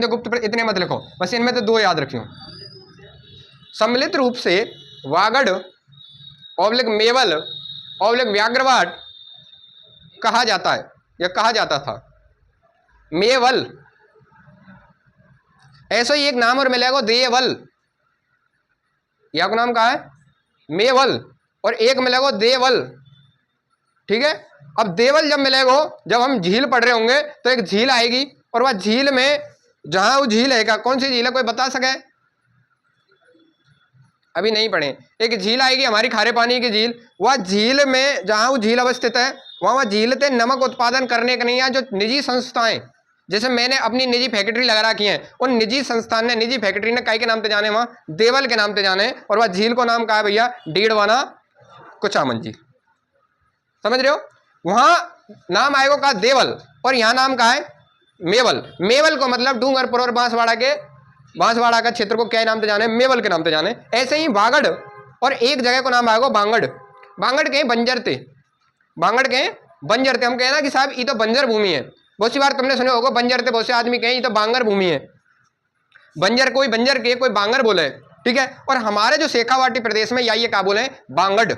गुप्त प्रदेश इतने मत लिखो, बस इनमें तो 2 याद रखियो। सम्मिलित रूप से वागड़ ऑब्लिक मेवल ऑब्लिक व्याघ्रवाट कहा जाता है या कहा जाता था। मेवल ऐसा ही एक नाम और मिलेगा देवल, या को नाम कहा है मेवल और एक मिलेगा देवल, ठीक है। अब देवल जब मिलेगा, जब हम झील पढ़ रहे होंगे तो एक झील आएगी, और वह झील में जहां वो झील है, कौन सी झील है कोई बता सके, अभी नहीं पढ़े। एक झील आएगी हमारी खारे पानी की झील, वह झील में जहां वो झील अवस्थित है वह झील से नमक उत्पादन करने के नहीं है जो निजी संस्थाएं, जैसे मैंने अपनी निजी फैक्ट्री लगा रखी है, उन निजी संस्थान ने निजी फैक्ट्री ने कई के नाम पे जाने, वहां देवल के नाम पे जाने, और वह झील को नाम कहा है भैया डीडवाना कुचामन। समझ रहे हो, वहां नाम आएगा का देवल और यहां नाम का है मेवल। मेवल को मतलब डूंगरपुर और बांसवाड़ा का क्षेत्र को क्या नाम से जाने, मेवल के नाम से जाने। ऐसे ही वागड़ और एक जगह को नाम आएगा बांगड़। बांगड़ के बंजर थे, हम कहे ना कि साहब ये तो बंजर भूमि है, बहुत सी बार तुमने सुने होगा बंजर थे, बहुत से आदमी कहें ये तो बांगर भूमि है। बंजर कोई बंजर के कोई बांगर बोले, ठीक है। और हमारे जो शेखावाटी प्रदेश में या ये क्या बोले बांगड़,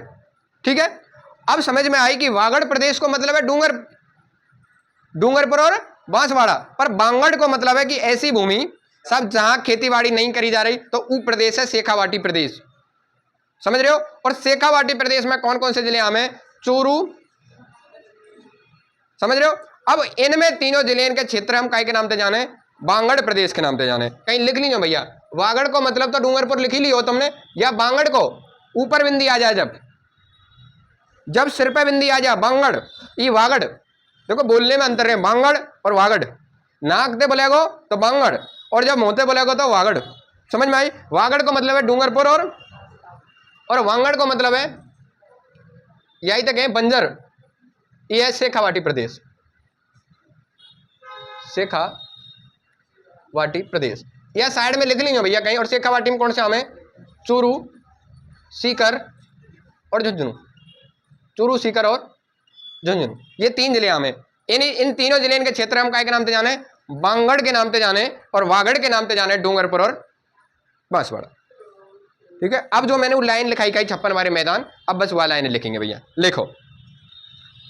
ठीक है। अब समझ में आई कि वागड़ प्रदेश को मतलब है डूंगरपुर और बांसवाड़ा, पर बांगड़ को मतलब है कि ऐसी भूमि सब जहां खेतीबाड़ी नहीं करी जा रही, तो वो प्रदेश है शेखावाटी प्रदेश। समझ रहे हो। और शेखावाटी प्रदेश में कौन कौन से जिले आम है, चूरू, समझ रहे हो। अब इनमें तीनों जिले के क्षेत्र हम काय के नाम से जाने, बांगड़ प्रदेश के नाम से जाने। कहीं लिख लीजिए भैया, वागड़ को मतलब तो डूंगरपुर लिख ही लियो तुमने, या बांगड़ को ऊपर बिंदी आ जाए, जब सिर पे बिंदी आ जाए बांगड़, ये वागड़। देखो बोलने में अंतर है, बांगड़ और वागड़। नाक से बोलेगो तो बांगड़, और जब मुंह से बोलेगो तो वागड़। समझ में आई। वागड़ को मतलब है डूंगरपुर और वांगड़ को मतलब है यही तक है बंजर। ये है शेखावाटी प्रदेश, शेखावाटी प्रदेश। यह साइड में लिख लीजिए भैया कहीं। और शेखावाटी में कौन से आम है, चूरू, सीकर और झुंझुनू। चूरू, सीकर और झुंझुनू, ये 3 जिले आम है। इन तीनों जिले के क्षेत्र हम काय के नाम से जाने, बांगड़ के नाम से जाने, और वागड़ के नाम से जाने डूंगरपुर और बांसवाड़ा, ठीक है। अब जो मैंने वो लाइन लिखाई कही 56 वाले मैदान, अब बस वह लाइनें लिखेंगे भैया। लिखो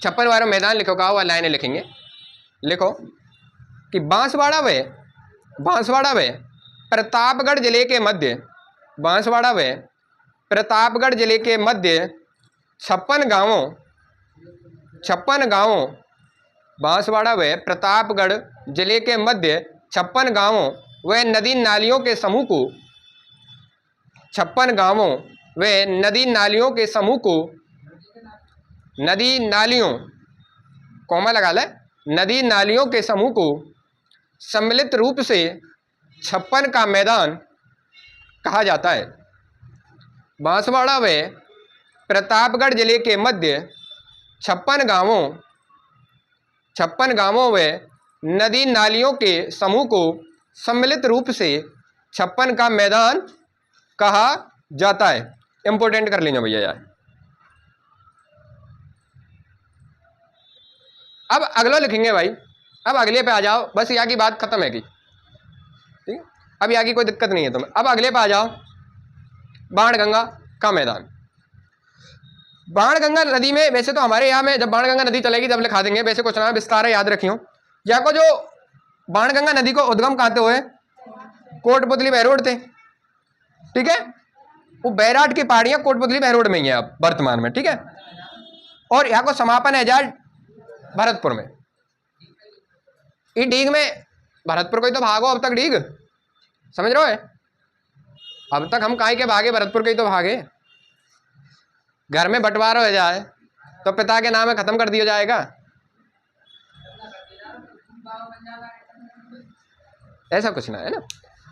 56 वाले मैदान लिखो, कहा वह लाइनें लिखेंगे। लिखो कि बांसवाड़ा व प्रतापगढ़ जिले के मध्य, बांसवाड़ा व प्रतापगढ़ जिले के मध्य 56 गांवों, बांसवाड़ा व प्रतापगढ़ जिले के मध्य 56 गांवों व नदी नालियों के समूह को, 56 गांवों व नदी नालियों, कौमा लगा ले, नदी नालियों के समूह को सम्मिलित रूप से छप्पन का मैदान कहा जाता है। बांसवाड़ा व प्रतापगढ़ जिले के मध्य 56 गांवों व नदी नालियों के समूह को सम्मिलित रूप से 56 का मैदान कहा जाता है। इंपोर्टेंट कर लीजिए भैया यार। अब अगला लिखेंगे भाई, अब अगले पे आ जाओ, बस यहाँ की बात खत्म है कि ठीक है, अब यहाँ की कोई दिक्कत नहीं है तुम्हें। अब अगले पे आ जाओ, बाणगंगा का मैदान। बाणगंगा नदी में, वैसे तो हमारे यहाँ में जब बाणगंगा नदी चलेगी जब लिखा देंगे, वैसे कुछ ना विस्तार है, याद रखियो। यहाँ को जो बाणगंगा नदी को उद्गम कहते हुए कोटपुतली बहरोड थे, ठीक है, वो बैराट की पहाड़ियां कोटपुतली बहरोड में ही है अब वर्तमान में, ठीक है। और यहाँ को समापन है जाट भरतपुर में। ये डीग में भरतपुर को ही तो भागो अब तक, डीग समझ रहे हो? अब तक हम काहे के भागे, भरतपुर के ही तो भागे। घर में बंटवारा हो जाए तो पिता के नाम में खत्म कर दिया जाएगा। ऐसा कुछ ना है ना,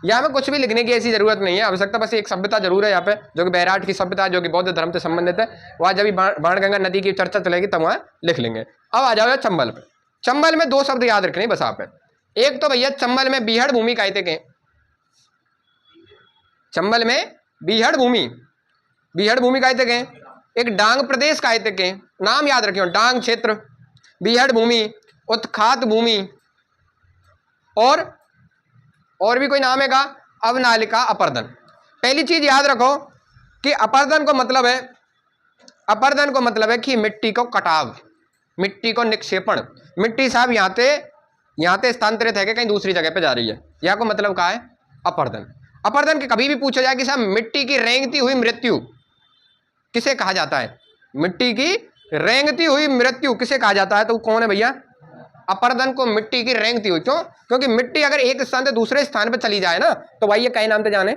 यहाँ में कुछ भी लिखने की ऐसी जरूरत नहीं है, आवश्यकता बस एक सभ्यता जरूर है यहाँ पे, जो कि बैराट की सभ्यता, जो कि बौद्ध धर्म से संबंधित है। वहाँ जब बाणगंगा नदी की चर्चा चलेगी तब वहाँ लिख लेंगे। अब आ जाओ चंबल पे। चंबल में 2 शब्द याद रखने बस आप। एक तो भैया चंबल में बीहड़ भूमि कहते के, चंबल में बीहड़ भूमि कहते के, एक डांग प्रदेश कहते के, नाम याद रखियो, डांग क्षेत्र, बीहड़ भूमि, उत्खात भूमि, और भी कोई नाम है का, अवनालिका, अपर्दन। पहली चीज याद रखो कि अपर्दन को मतलब है कि मिट्टी को कटाव, मिट्टी को निक्षेपण, मिट्टी साहब यहाँ से स्थानांतरित है कि कहीं दूसरी जगह पे जा रही है, यहाँ को मतलब क्या है, अपर्दन। अपर्दन के कभी भी पूछा जाए कि साहब मिट्टी की रेंगती हुई मृत्यु किसे कहा जाता है, मिट्टी की रेंगती हुई मृत्यु किसे कहा जाता है, तो कौन है भैया, अपर्दन को मिट्टी की रेंगती हुई। क्यों? क्योंकि मिट्टी अगर एक स्थान से दूसरे स्थान पर चली जाए ना तो भाई ये कई नाम से जाने,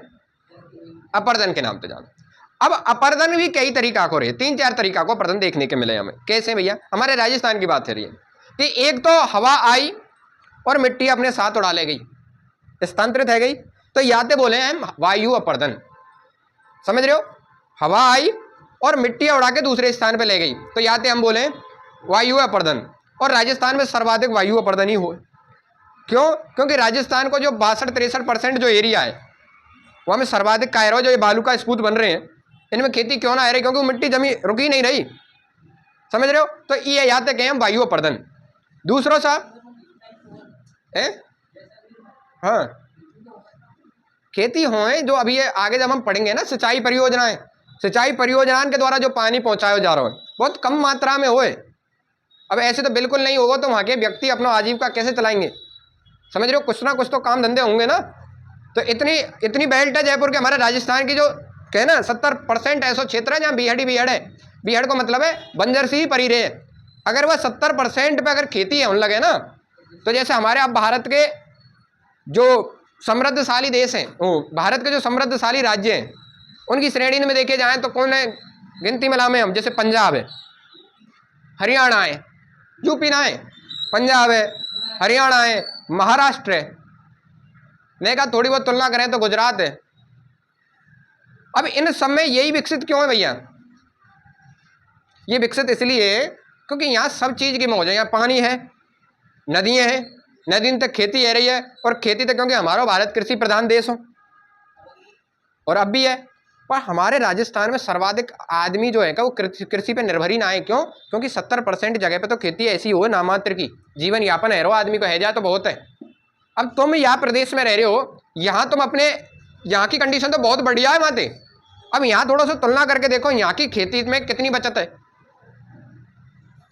अपर्दन के नाम से जाने। अब अपर्दन भी कई तरीका को रहे, 3-4 तरीका को अपर्दन देखने के मिले हमें। कैसे भैया? हमारे राजस्थान की बात है रही है कि एक तो हवा आई और मिट्टी अपने साथ उड़ा ले गई, स्थानांतरित है गई, तो याते बोले हम वायु अपर्दन। समझ रहे हो? हवा आई और मिट्टी उड़ा के दूसरे स्थान पे ले गई, तो याते हम बोले वायु अपर्दन। और राजस्थान में सर्वाधिक वायु अपर्दन ही हुए। क्यों? क्योंकि राजस्थान को जो 62-63% जो एरिया है वहाँ में सर्वाधिक कायरो, जो ये बालू का स्पूत बन रहे हैं, इनमें खेती क्यों ना आ रही, क्योंकि वो मिट्टी जमी रुकी नहीं रही। समझ रहे हो? तो ये याद कहें हम वायु अपर्दन। दूसरों साहब हाँ, खेती होए जो अभी ये आगे जब हम पढ़ेंगे ना, सिंचाई परियोजनाएं के द्वारा जो पानी पहुंचाया जा रहा है बहुत कम मात्रा में होए। अब ऐसे तो बिल्कुल नहीं होगा, तो वहाँ के व्यक्ति अपना आजीविका कैसे चलाएंगे? समझ रहे हो? कुछ ना कुछ तो काम धंधे होंगे ना। तो इतनी बेल्ट है जयपुर के, हमारे राजस्थान की जो कहे ना 70% ऐसा क्षेत्र है जहाँ बीहड़ है। बीहड़ को मतलब है बंजर सी ही परी रहे। अगर वह 70% पे अगर खेती है उन लगे ना, तो जैसे हमारे अब भारत के जो समृद्धशाली देश हैं, भारत के जो समृद्धशाली राज्य हैं, उनकी श्रेणी में देखे जाएँ तो कौन है गिनती में लामे हम? जैसे पंजाब है, हरियाणा है, यूपी ना है, पंजाब है, हरियाणा है, महाराष्ट्र है, नहीं का थोड़ी बहुत तुलना करें तो गुजरात है। अब इन सब में यही विकसित क्यों है भैया? ये विकसित इसलिए क्योंकि यहाँ सब चीज़ की मौज है। यहाँ पानी है, नदियाँ हैं, नदी तक खेती है रही है, और खेती तक क्योंकि हमारा भारत कृषि प्रधान देश हो और अब भी है। पर हमारे राजस्थान में सर्वाधिक आदमी जो है क्या वो कृषि पे निर्भर ही ना है। क्यों? क्योंकि 70% जगह पे तो खेती ऐसी हो नामात्र की, जीवन यापन है रहो आदमी को है जाए तो बहुत है। अब तुम यहाँ प्रदेश में रह रहे हो, यहाँ तुम अपने यहाँ की कंडीशन तो बहुत बढ़िया है वहाँ से। अब यहाँ थोड़ा सा तुलना करके देखो, यहाँ की खेती में कितनी बचत है,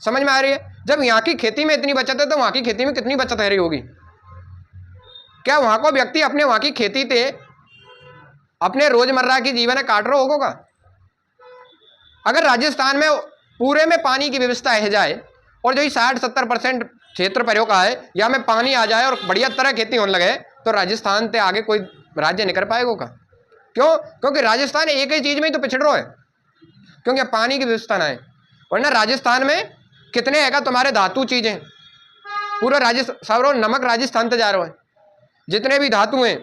समझ में आ रही है? जब यहाँ की खेती में इतनी बचत है तो वहाँ की खेती में कितनी बचत है रही होगी? क्या वहाँ को व्यक्ति अपने वहाँ की खेती से अपने रोजमर्रा की जीवन है काट रहा होगा? अगर राजस्थान में पूरे में पानी की व्यवस्था है जाए और जो 60-70% क्षेत्र प्रयोग का है या में पानी आ जाए और बढ़िया तरह खेती होने लगे, तो राजस्थान से आगे कोई राज्य निकल पाएगा का? क्यों? क्योंकि राजस्थान एक ही चीज में ही तो पिछड़ रहा है, क्योंकि पानी की व्यवस्था ना है। वरना राजस्थान में कितने है तुम्हारे धातु चीजें, पूरा राजस्थान, सब नमक राजस्थान से जा रहा है, जितने भी धातु हैं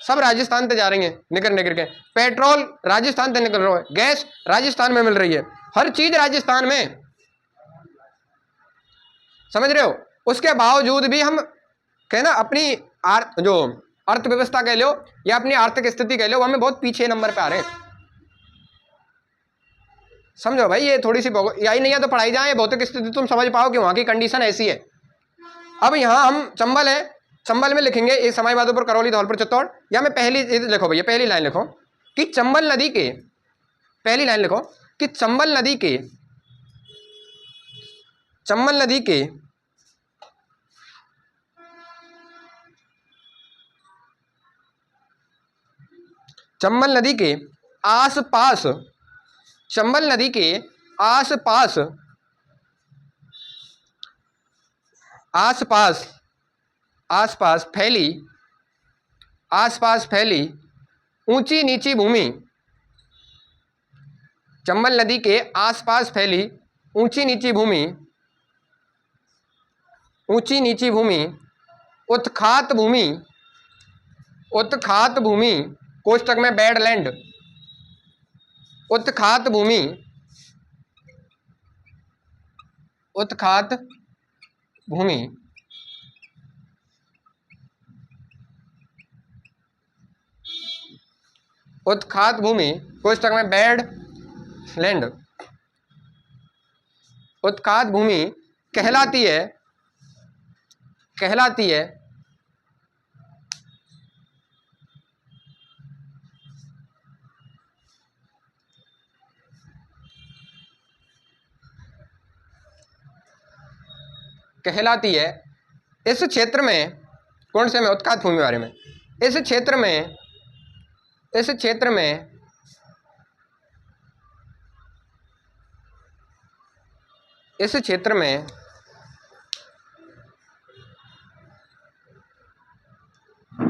सब राजस्थान से जा रही हैं निकल के, पेट्रोल राजस्थान से निकल रहा है, गैस राजस्थान में मिल रही है, हर चीज राजस्थान में, समझ रहे हो। उसके बावजूद भी हम कहना अपनी जो अर्थव्यवस्था कह लो या अपनी आर्थिक स्थिति कह लो, हमें बहुत पीछे नंबर पे आ रहे हैं। समझो भाई, ये थोड़ी सी यही नहीं है तो पढ़ाई जाए भौतिक स्थिति, तुम समझ पाओ कि वहां की कंडीशन ऐसी है। अब यहाँ हम चंबल है, चंबल में लिखेंगे एक समय माधोपुर करौली धौलपुर चित्तौड़, या मैं पहली लिखो भैया, पहली लाइन लिखो कि चंबल नदी के, पहली लाइन लिखो कि चंबल नदी के, चंबल नदी के चंबल नदी के आसपास, चंबल नदी के आसपास, आसपास आसपास फैली, आसपास फैली ऊंची नीची भूमि, चंबल नदी के आसपास फैली ऊंची नीची भूमि, ऊंची नीची भूमि, उत्खात भूमि, उत्खात भूमि कोष्टक में बैडलैंड, उत्खात भूमि, उत्खात भूमि, उत्खात भूमि कोष्टक में बैडलैंड, उत्खात भूमि कहलाती है, कहलाती है कहलाती है इस क्षेत्र में, कौन से में, उत्खात भूमि के बारे में, इस क्षेत्र में, इस क्षेत्र में इस क्षेत्र में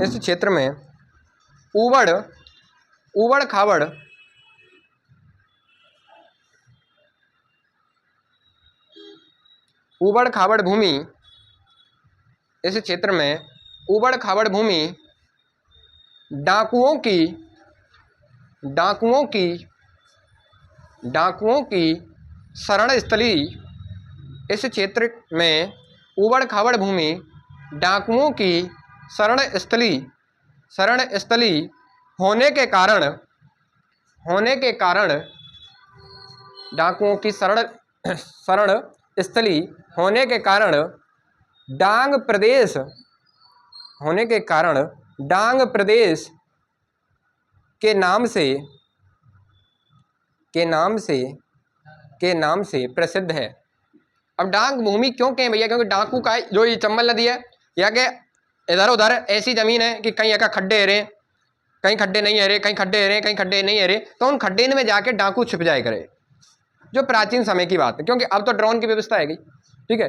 इस क्षेत्र में उबड़ उबड़ खाबड़, उबड़ खाबड़ भूमि, इस क्षेत्र में उबड़ खाबड़ भूमि डाकुओं की, डाकुओं की, डाकुओं की शरण स्थली, इस क्षेत्र में उबड़ खाबड़ भूमि डाकुओं की शरण स्थली, शरण स्थली होने के कारण, होने के कारण, डाकुओं की शरण स्थली होने के कारण डांग प्रदेश, होने के कारण डांग प्रदेश के नाम से, के नाम से, के नाम से प्रसिद्ध है। अब डांग भूमि क्यों कहें भैया, क्योंकि डाकू का जो ये चंबल नदी है, या के इधर उधर ऐसी जमीन है कि कहीं का खड्डे है रहे, कहीं खड्डे नहीं है रहे, कहीं खड्डे है रहे, कहीं खड्डे नहीं है रहे, तो उन खड्डे में जाके डाकू छिप जाए करे, जो प्राचीन समय की बात है। क्योंकि अब तो ड्रोन की व्यवस्था है गई, ठीक है,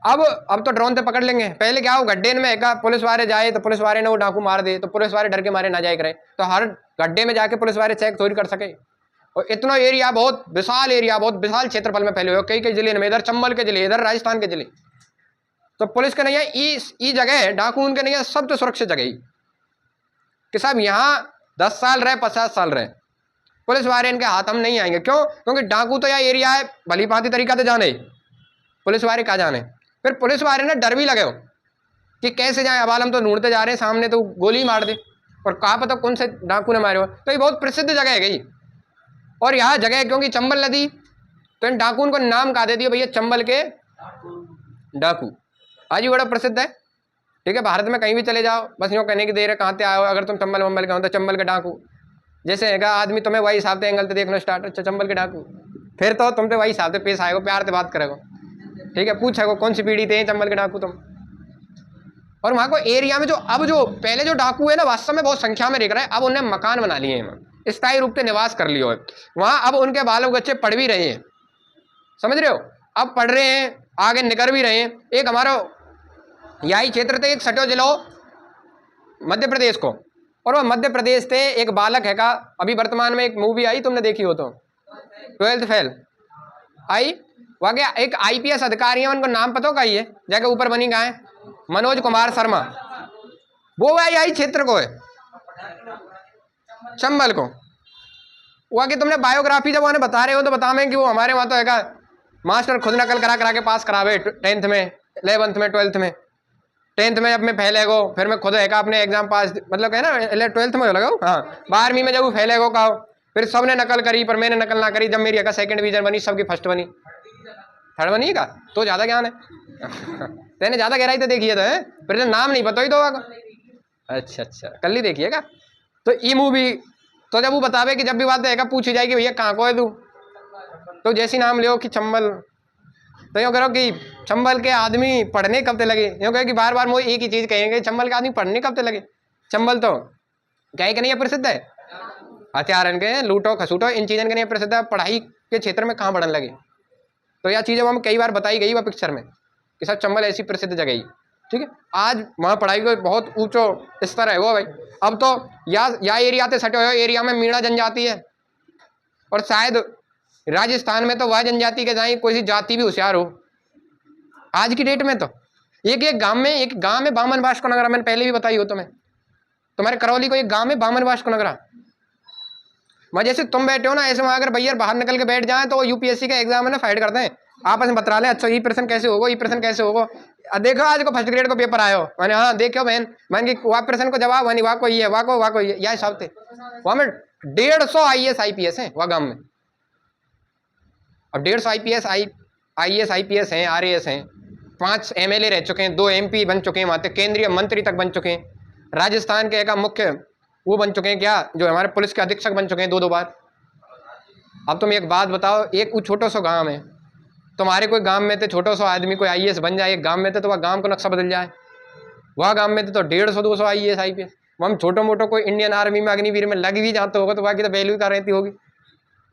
अब तो ड्रोन से पकड़ लेंगे। पहले क्या हो, गड्ढे में एक पुलिस वाले जाए तो पुलिस वाले ने वो डाकू मार दे, तो पुलिस वाले डर के मारे ना जाए करे, तो हर गड्ढे में जाके पुलिस वाले चेक थोड़ी कर सके। और इतना एरिया, बहुत विशाल एरिया, बहुत विशाल क्षेत्रफल में फैले हुए कई कई जिले में, इधर चंबल के जिले, इधर राजस्थान के जिले, तो पुलिस के नहीं है ई जगह है, डाकू उनके नहीं है, सब तो सुरक्षित जगह ही कि साहब यहाँ 10 साल रहे, 50 साल रहे, पुलिस वाले इनके हाथ हम नहीं आएंगे। क्यों? क्योंकि डाकू तो यह एरिया है, भली भांति तरीका से जाने, पुलिस वाले कहाँ जाने, फिर पुलिस वाले ने डर भी लगे हो कि कैसे जाए, अब हम तो ढूंढते जा रहे हैं, सामने तो गोली मार दे, और कहा पता कौन से डाकू ने मारे हो। तो ये बहुत प्रसिद्ध जगह है गई, और यहाँ जगह क्योंकि चंबल नदी, तो इन डाकू को नाम कहा दे दिया भैया चंबल के डाकू, आज ही बड़ा प्रसिद्ध है, ठीक है। भारत में कहीं भी चले जाओ, बस यूँ कहने की देर है कहाँ से आए हो, अगर तुम चंबल वंबल का हो तो चंबल के डाकू, जैसे है आदमी तुम्हें वही हिसाब से एंगल से देखना स्टार्ट, अच्छा चंबल के डाकू, फिर तो तुम तो वही हिसाब से पेश आएगो, प्यार से बात करेगो, ठीक है, पूछेगो कौन सी पीढ़ी थे चंबल के डाकू तुम। और वहाँ को एरिया में जो अब जो पहले जो डाकू है ना, वास्तव में बहुत संख्या में दिख रहा है, अब उन्हें मकान बना लिए हैं, स्थायी रूप से निवास कर लिया है वहाँ। अब उनके बालों बच्चे पढ़ भी रहे हैं, समझ रहे हो, अब पढ़ रहे हैं, आगे निकल भी रहे हैं। एक हमारा यही क्षेत्र थे, एक सटो जिला मध्य प्रदेश को, और वह मध्य प्रदेश से एक बालक है का, अभी वर्तमान में एक मूवी आई तुमने देखी हो तो, 12th फेल आई, वहाँ के एक IPS अधिकारी है, उनको नाम पता हो का ही है, जाके ऊपर बनी गाय मनोज कुमार शर्मा, वो आई क्षेत्र को है, चंबल को। वहाँ की तुमने बायोग्राफी जब उन्हें बता रहे हो तो बतावें कि वो हमारे वहाँ तो है मास्टर खुद नकल करा के पास करावे 10th में, 11th में, 12th में। 10th में जब मैं फेल है गो, फिर मैं खुद है अपने एग्जाम पास, मतलब है ना 12th में लगा। हाँ 12वीं में जब वो फेल है गो कहो, फिर सबने नकल करी पर मैंने नकल ना करी। जब मेरी है सेकंड डिवीजन बनी, सबकी फर्स्ट बनी, थर्ड बनी का तो ज़्यादा ज्ञान है। तेने ज़्यादा गहराई तो देखी है तो है, फिर नाम नहीं पता ही तो। अच्छा कल ही देखिएगा। तो ई मूवी तो जब वो बतावे कि जब भी बात है पूछी जाएगी भैया कहाँ को है तू, तो जैसी नाम लियो कि चंबल, तो यूँ करो कि चंबल के आदमी पढ़ने कब तक लगे। यूँ कहो कि बार बार वो एक ही चीज़ कहेंगे, चंबल के आदमी पढ़ने कब तक लगे। चंबल तो क्या है कि नहीं प्रसिद्ध है, हथियारन के लूटो खसूटो इन चीज़ों के नहीं प्रसिद्ध है, पढ़ाई के क्षेत्र में कहाँ बढ़ने लगे। तो यह चीज़ें हम कई बार बताई गई वह पिक्चर में कि सब चंबल ऐसी प्रसिद्ध जगह ही, ठीक है। आज वहाँ पढ़ाई को बहुत ऊंचो स्तर है वो भाई। अब तो या एरिया से सटे हुए एरिया में मीणा जनजाति है, और शायद राजस्थान में तो वह जनजाति के जाए कोई जाति भी होशियार हो आज की डेट में। तो एक गांव में बामन वास्को नगरा, मैंने पहले भी बताई हो तुम्हारे करौली को एक गांव में बामन वास्को नगरा। मैं जैसे तुम बैठे हो ना ऐसे वहाँ अगर भैया बाहर निकल के बैठ जाए तो यूपीएससी का एग्जाम है ना फाइट करते हैं आपस में, बता ले अच्छा ई प्रश्न कैसे होगा, ई प्रश्न कैसे होगा। देखो आज को फर्स्ट ग्रेड को पेपर आयो, मैंने हाँ देखो बहन, मैंने वहाँ प्रश्न को जवाब वहाँ को ही है, वहाँ को यह हिसाब थे। वहाँ में 150 IAS IPS है वहाँ गाँव में। अब 150 IAS IPS हैं, RAS हैं, 5 MLA रह चुके हैं, 2 MP बन चुके हैं, वहाँ तक केंद्रीय मंत्री तक बन चुके हैं, राजस्थान के एक मुख्य वो बन चुके हैं, क्या जो हमारे पुलिस के अधीक्षक बन चुके हैं 2 बार। अब तुम एक बात बताओ, एक वो छोटा सा गांव है, तुम्हारे कोई गांव में तो छोटा सा आदमी कोई IAS बन जाए एक गांव में तो वह गांव का नक्शा बदल जाए। वह गांव में तो 150-200 IAS IPS, हम छोटो मोटो कोई इंडियन आर्मी में अग्निवीर में लग भी जाते होगा तो बाकी तो वैल्यू का रहती होगी।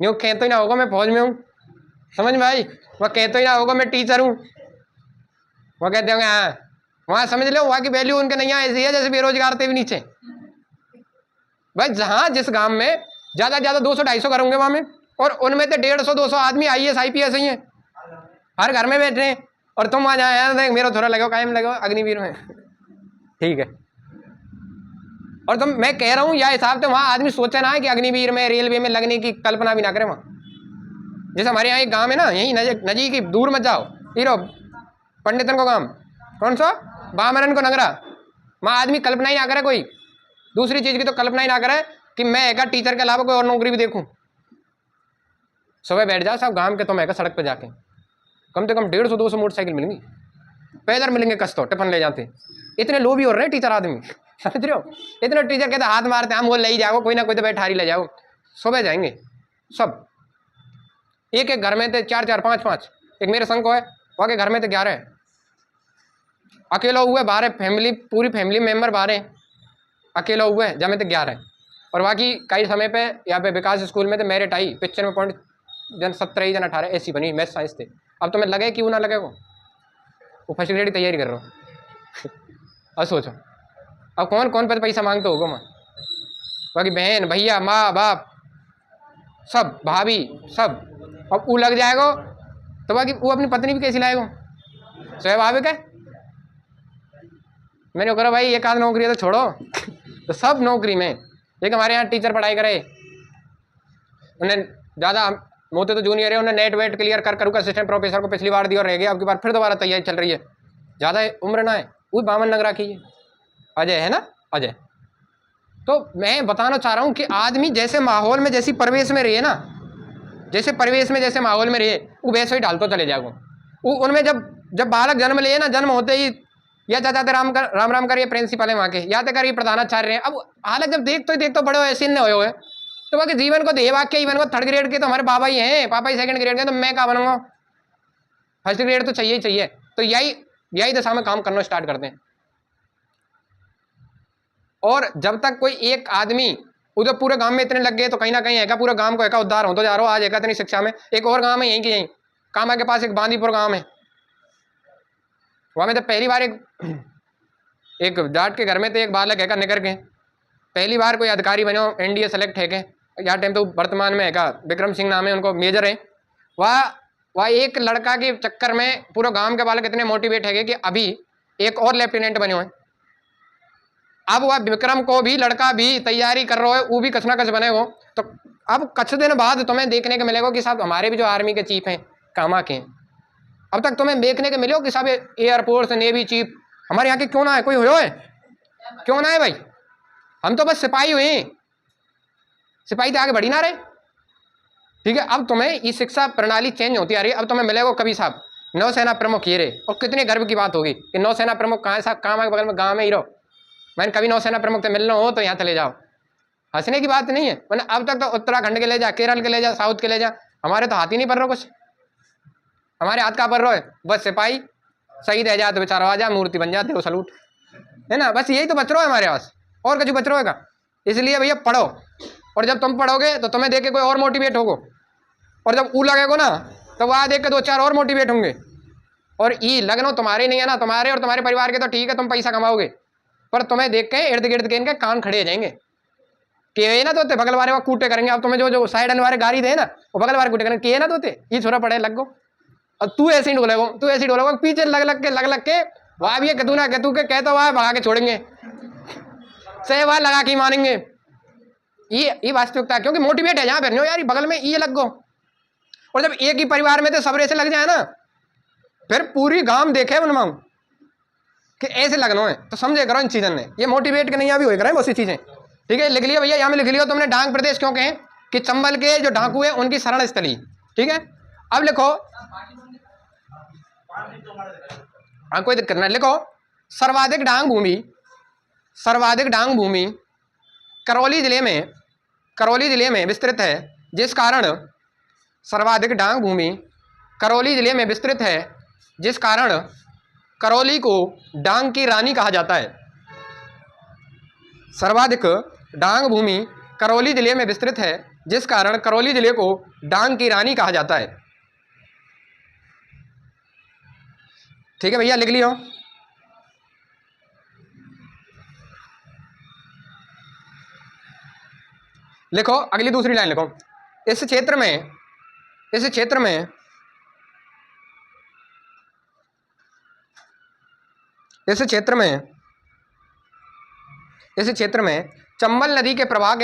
यूँ कहते ही ना होगा मैं फौज में हूँ, समझ में आई, वह कहते ही ना होगा मैं टीचर हूँ, वह कहते होंगे हाँ, वहाँ समझ लो वहाँ की वैल्यू उनके नहीं ऐसी है जैसे बेरोजगार थे भी नीचे। भाई जहाँ जिस गांव में ज़्यादा 200-250 घर होंगे वहाँ में, और उनमें तो 150-200 आदमी IAS IPS ही हैं, हर घर में बैठ रहे हैं। और तुम वहाँ जाए देख मेरा थोड़ा लगो कायम लगो अग्निवीर में, ठीक है। और तुम मैं कह रहा हूँ यह हिसाब से वहाँ आदमी सोचे ना है कि अग्निवीर में रेलवे में लगने की कल्पना भी ना करें वहाँ। जैसे हमारे यहाँ एक गाँव है ना यहीं नजीक दूर मत जाओ, हीरो पंडितन को गाँव कौन सा बामरन को नगरा, वहाँ आदमी कल्पना ही ना करे, कोई दूसरी चीज़ की तो कल्पना ही ना करे कि मैं एक टीचर के अलावा कोई और नौकरी भी देखूं। सुबह बैठ जाओ सब गांव के, तो मैं सड़क पे जाके कम से कम 150-200 मोटरसाइकिल मिलेंगी, पैदल मिलेंगे, कस तो टिफन ले जाते। इतने लो भी हो रहे हैं टीचर आदमी, समझ रहे हो, इतने टीचर कहते हाथ मारते हम वो ले ही जाओ, कोई ना कोई तो बैठारी ले जाओ। सुबह जाएंगे सब, एक घर में थे 4-4 5-5, एक मेरे संग को है वहाँ के घर में थे 11, अकेला हुआ 12 फैमिली, पूरी फैमिली मेम्बर 12 अकेला हुआ है, जमे थे 11। और बाकी कई समय पे यहाँ पे विकास स्कूल में थे मेरिट आई 95 पॉइंट, 17 जन 18 ऐसी बनी, मैथ साइंस थे। अब तो मैं लगे क्यों ना लगे, वो फर्स्ट ग्रेड की तैयारी कर रहा हूँ। अब सोचो अब कौन कौन पर पैसा मांगते होगा माँ, बाकी बहन भैया माँ बाप सब भाभी सब, अब वो लग जाएगा तो बाकी वो अपनी पत्नी भी कैसी लाएगा, स्वाभाविक है। मैंने कहा भाई एक आध नौकरी है तो छोड़ो, तो सब नौकरी में। एक हमारे यहाँ टीचर पढ़ाई करे, उन्हें ज़्यादा मोते तो जूनियर है, उन्हें नेट वेट क्लियर कर कर असिस्टेंट प्रोफेसर को पिछली बार दिया और रह गया, अब की बार फिर दोबारा तैयारी चल रही है, ज़्यादा उम्र ना है। वो बामन नगरा की है, अजय है ना अजय। तो मैं बताना चाह रहा हूँ कि आदमी जैसे माहौल में जैसी परिवेश में रहे ना, जैसे परिवेश में जैसे माहौल में रहे वो वैसे ही डालते चले जाएगा। वो उनमें जब बालक जन्म लिए ना, जन्म होते ही या चाहते राम राम करिए प्रिंसिपल है वहाँ के, या तो करिए प्रधानाचार्य हैं। अब हालत जब देख तो बड़े ऐसे नहीं हुए तो बाकी जीवन को देह वाक्य जीवन को 3rd ग्रेड के तो हमारे बाबा ही हैं, पापा ही 2nd ग्रेड के, तो मैं क्या बनूंगा, 1st ग्रेड तो चाहिए ही चाहिए। तो यही दशा में काम करना स्टार्ट करते हैं। और जब तक कोई एक आदमी उधर पूरे गांव में इतने लग गए तो कहीं ना कहीं है पूरे गांव को एक उद्धार हो तो जा रहा हो। आज एक इतनी शिक्षा में एक और गांव है यहीं की यहीं कामा के पास एक बांदीपुर गांव है, वहाँ में तो पहली बार एक जाट के घर में तो एक बालक है निकर के पहली बार कोई अधिकारी बनो, NDA सेलेक्ट है के या टाइम तो वर्तमान में है विक्रम सिंह नाम है, उनको मेजर है। वह एक लड़का के चक्कर में पूरा गांव के बालक इतने मोटिवेट है कि अभी एक और लेफ्टिनेंट बने हुए। अब वह विक्रम को भी लड़का भी तैयारी कर रहा है, वो भी कछ ना कछ बने हो। तो अब कुछ दिन बाद तुम्हें देखने को मिलेगा कि साहब हमारे भी जो आर्मी के चीफ हैं कामा के, अब तक तुम्हें देखने को मिले हो कि साहब एयरफोर्स नेवी चीफ हमारे यहाँ के क्यों ना है, कोई हो है? क्यों ना है भाई? हम तो बस सिपाही हुए, सिपाही तो आगे बढ़ी ना रहे। ठीक है, अब तुम्हें ये शिक्षा प्रणाली चेंज होती आ रही है। अब तुम्हें मिलेगा कभी साहब नौसेना प्रमुख ये रहे, और कितने गर्व की बात होगी कि नौसेना प्रमुख कहाँ है साहब, काम है बगल में गाँव में ही रहो। मैंने कभी नौसेना प्रमुख से मिलना हो तो यहाँ चले जाओ, हंसने की बात नहीं है। मैंने अब तक तो उत्तराखंड के ले जा, केरल के ले जा, साउथ के ले जा, हमारे तो हाथ ही नहीं पड़ रहा कुछ। हमारे हाथ का पड़ रहा है बस सिपाही शहीद है जा तो बेचारा आ जा, मूर्ति बन जाते हो, सलूट है ना, बस यही तो बच रहा है हमारे पास, और कुछ बच रहेगा। इसलिए भैया पढ़ो, और जब तुम पढ़ोगे तो तुम्हें देख के कोई और मोटिवेट होगो, और जब ऊ लगेगो ना तो वहाँ देख के 2-4 और मोटिवेट होंगे। और ई लगनो तुम्हारे नहीं है ना, तुम्हारे और तुम्हारे परिवार के तो ठीक है, तुम पैसा कमाओगे, पर तुम्हें देख के इर्द गिर्द के इनके कान खड़े हो जाएंगे कि ना तो बगल वाले कूटे करेंगे। अब तुम्हें जो साइड वाले गाड़ी दे ना वो बगल वाले कूटे करेंगे, ना तो ये छोरा पड़े लग गो, और तू ऐसे ही डोलेगो, तू ऐसे ही डोलेगो, पीछे लग के वहाँ भी कतू ना कतू के कहते वहाँ भगा के छोड़ेंगे, से वहाँ लगा के मारेंगे। ये वास्तविकता, क्योंकि मोटिवेट है जहाँ पर यार बगल में ये लग गो। और जब एक ही परिवार में तो सब ऐसे लग जाए ना, फिर पूरी गांव देखे बनवाऊं कि ऐसे लगना है, तो समझे करो इन चीजों ने, ये मोटिवेट के नहीं अभी हो रहे हैं बहुत सी चीजें। ठीक है, लिख लिया भैया, यहाँ में लिख लिया तुमने डांग प्रदेश क्यों कहे कि चंबल के जो डाकू है उनकी शरण स्थली। ठीक है, अब लिखो, हाँ कोई दिक्कत नहीं, लिखो सर्वाधिक डांग भूमि करौली जिले में विस्तृत है, जिस कारण सर्वाधिक डांग भूमि करौली जिले में विस्तृत है, जिस कारण करौली को डांग की रानी कहा जाता है। सर्वाधिक डांग भूमि करौली जिले में विस्तृत है, जिस कारण करौली जिले को डांग की रानी कहा जाता है। ठीक है भैया, लिख लियो। लिखो अगली दूसरी लाइन लिखो, इस क्षेत्र में चंबल नदी के प्रवाह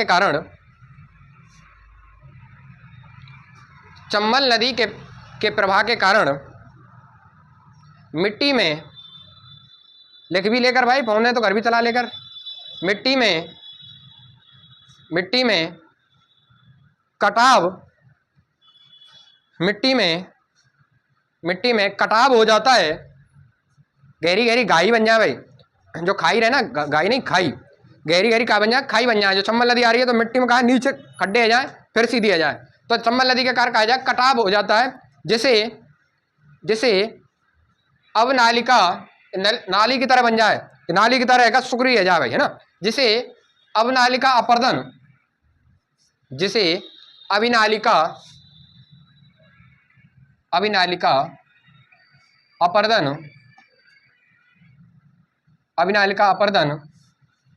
के कारण मिट्टी में, लिख भी लेकर भाई, फोन है तो घर भी चला लेकर, मिट्टी में कटाव हो जाता है, गहरी गहरी घाई बन जाए भाई, जो खाई रहे ना, घाई नहीं खाई, गहरी गहरी का बन जाए, खाई बन जाए। जो चंबल नदी आ रही है तो मिट्टी में कहा नीचे खड्डे आ जाए फिर सीधी आ जाए, तो चंबल नदी के कारण कहा जाए कटाव हो जाता है, जिसे अब नाली की तरह बन जाए, नाली की तरह का शुक्रिया है जा भाई, है ना, जिसे अवनालिका अपर्दन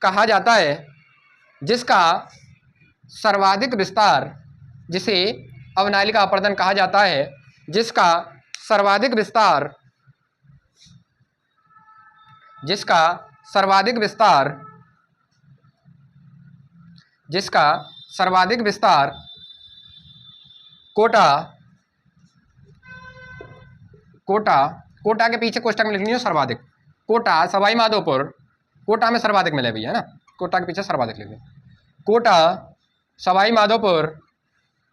कहा जाता है, जिसका सर्वाधिक विस्तार, जिसे अवनालिका अपर्दन कहा जाता है, जिसका सर्वाधिक विस्तार कोटा के पीछे कोष्टक में लिखनी है सर्वाधिक, कोटा सवाई माधोपुर, कोटा में सर्वाधिक मिले भैया, है ना, कोटा के पीछे सर्वाधिक लिखिए, कोटा सवाई माधोपुर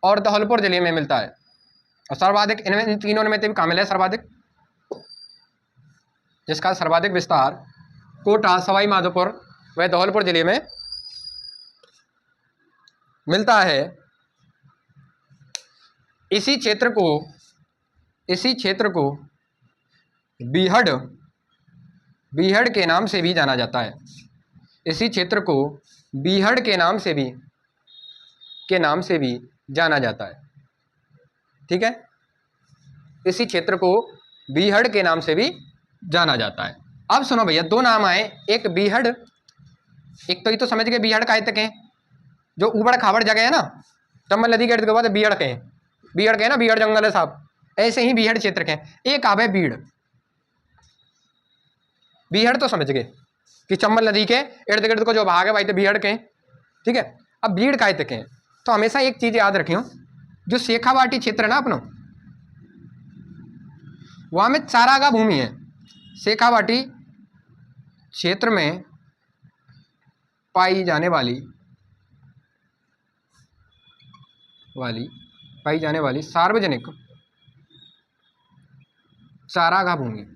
और धौलपुर जिले में मिलता है। और सर्वाधिक इन तीनों में कहाँ मिला है सर्वाधिक, जिसका सर्वाधिक विस्तार कोटा सवाई माधोपुर व धौलपुर जिले में मिलता है। इसी क्षेत्र को बीहड़ के नाम से भी जाना जाता है। इसी क्षेत्र को बीहड़ के नाम से भी जाना जाता है। ठीक है, इसी क्षेत्र को बीहड़ के नाम से भी जाना जाता है। अब सुनो भैया, दो नाम आए, एक बीहड़, एक तो ये तो समझ गए बीहड़ का तक है, जो उबड़ खाबड़ जगह है ना, चंबल नदी के इर्द गिर्द बीहड़ के ना, बीहड़ जंगल है साहब, ऐसे ही बीहड़ क्षेत्र के। एक आवे बीड़, बीहड़ तो समझ गए कि चंबल नदी के इर्द गिर्द को जो भाग है भाई तो बीहड़ के, ठीक है। अब बीड़ काय तक है, तो हमेशा एक चीज याद रखियो, जो शेखावाटी क्षेत्र है ना अपनो, वहां में चारागाह भूमि है। शेखावाटी क्षेत्र में पाई जाने वाली सार्वजनिक चारागाह भूमि,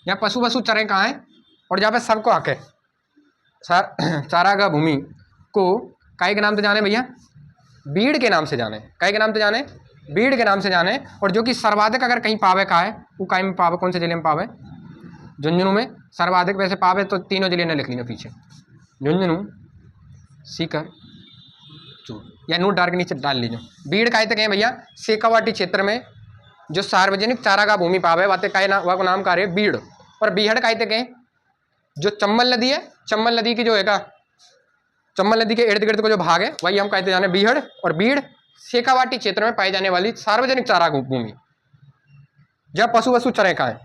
यहाँ पशु वसु चरे कहाँ है और जहाँ पे सबको हक है। चारागाह भूमि को काय के नाम से जाने भैया, बीड़ के नाम से जाने, काय के नाम से जाने, बीड़ के नाम से जाने। और जो कि सर्वाधिक अगर कहीं पावे का है वो काय में पावे, कौन से जिले में पावे, झुंझुनू में सर्वाधिक वैसे पावे तो तीनों जिले ने लिख लीजिए पीछे, झुंझुनू, सीकर, चूर, या नोट डाल के नीचे डाल लीजिए। बीड़ काय तक है भैया, शेखावाटी क्षेत्र में जो सार्वजनिक चारागाह भूमि पावे वाते काय ना को नाम कार्य बीड़। और बीहड़ काय तक है, जो चंबल नदी है, चंबल नदी की जो है, चंबल नदी के इर्द गिर्द को जो भाग है वही हम कहते जाने बीहड़। और बीड़ शेखावाटी क्षेत्र में पाई जाने वाली सार्वजनिक चारागाह भूमि, जब पशु वसु चरे का है,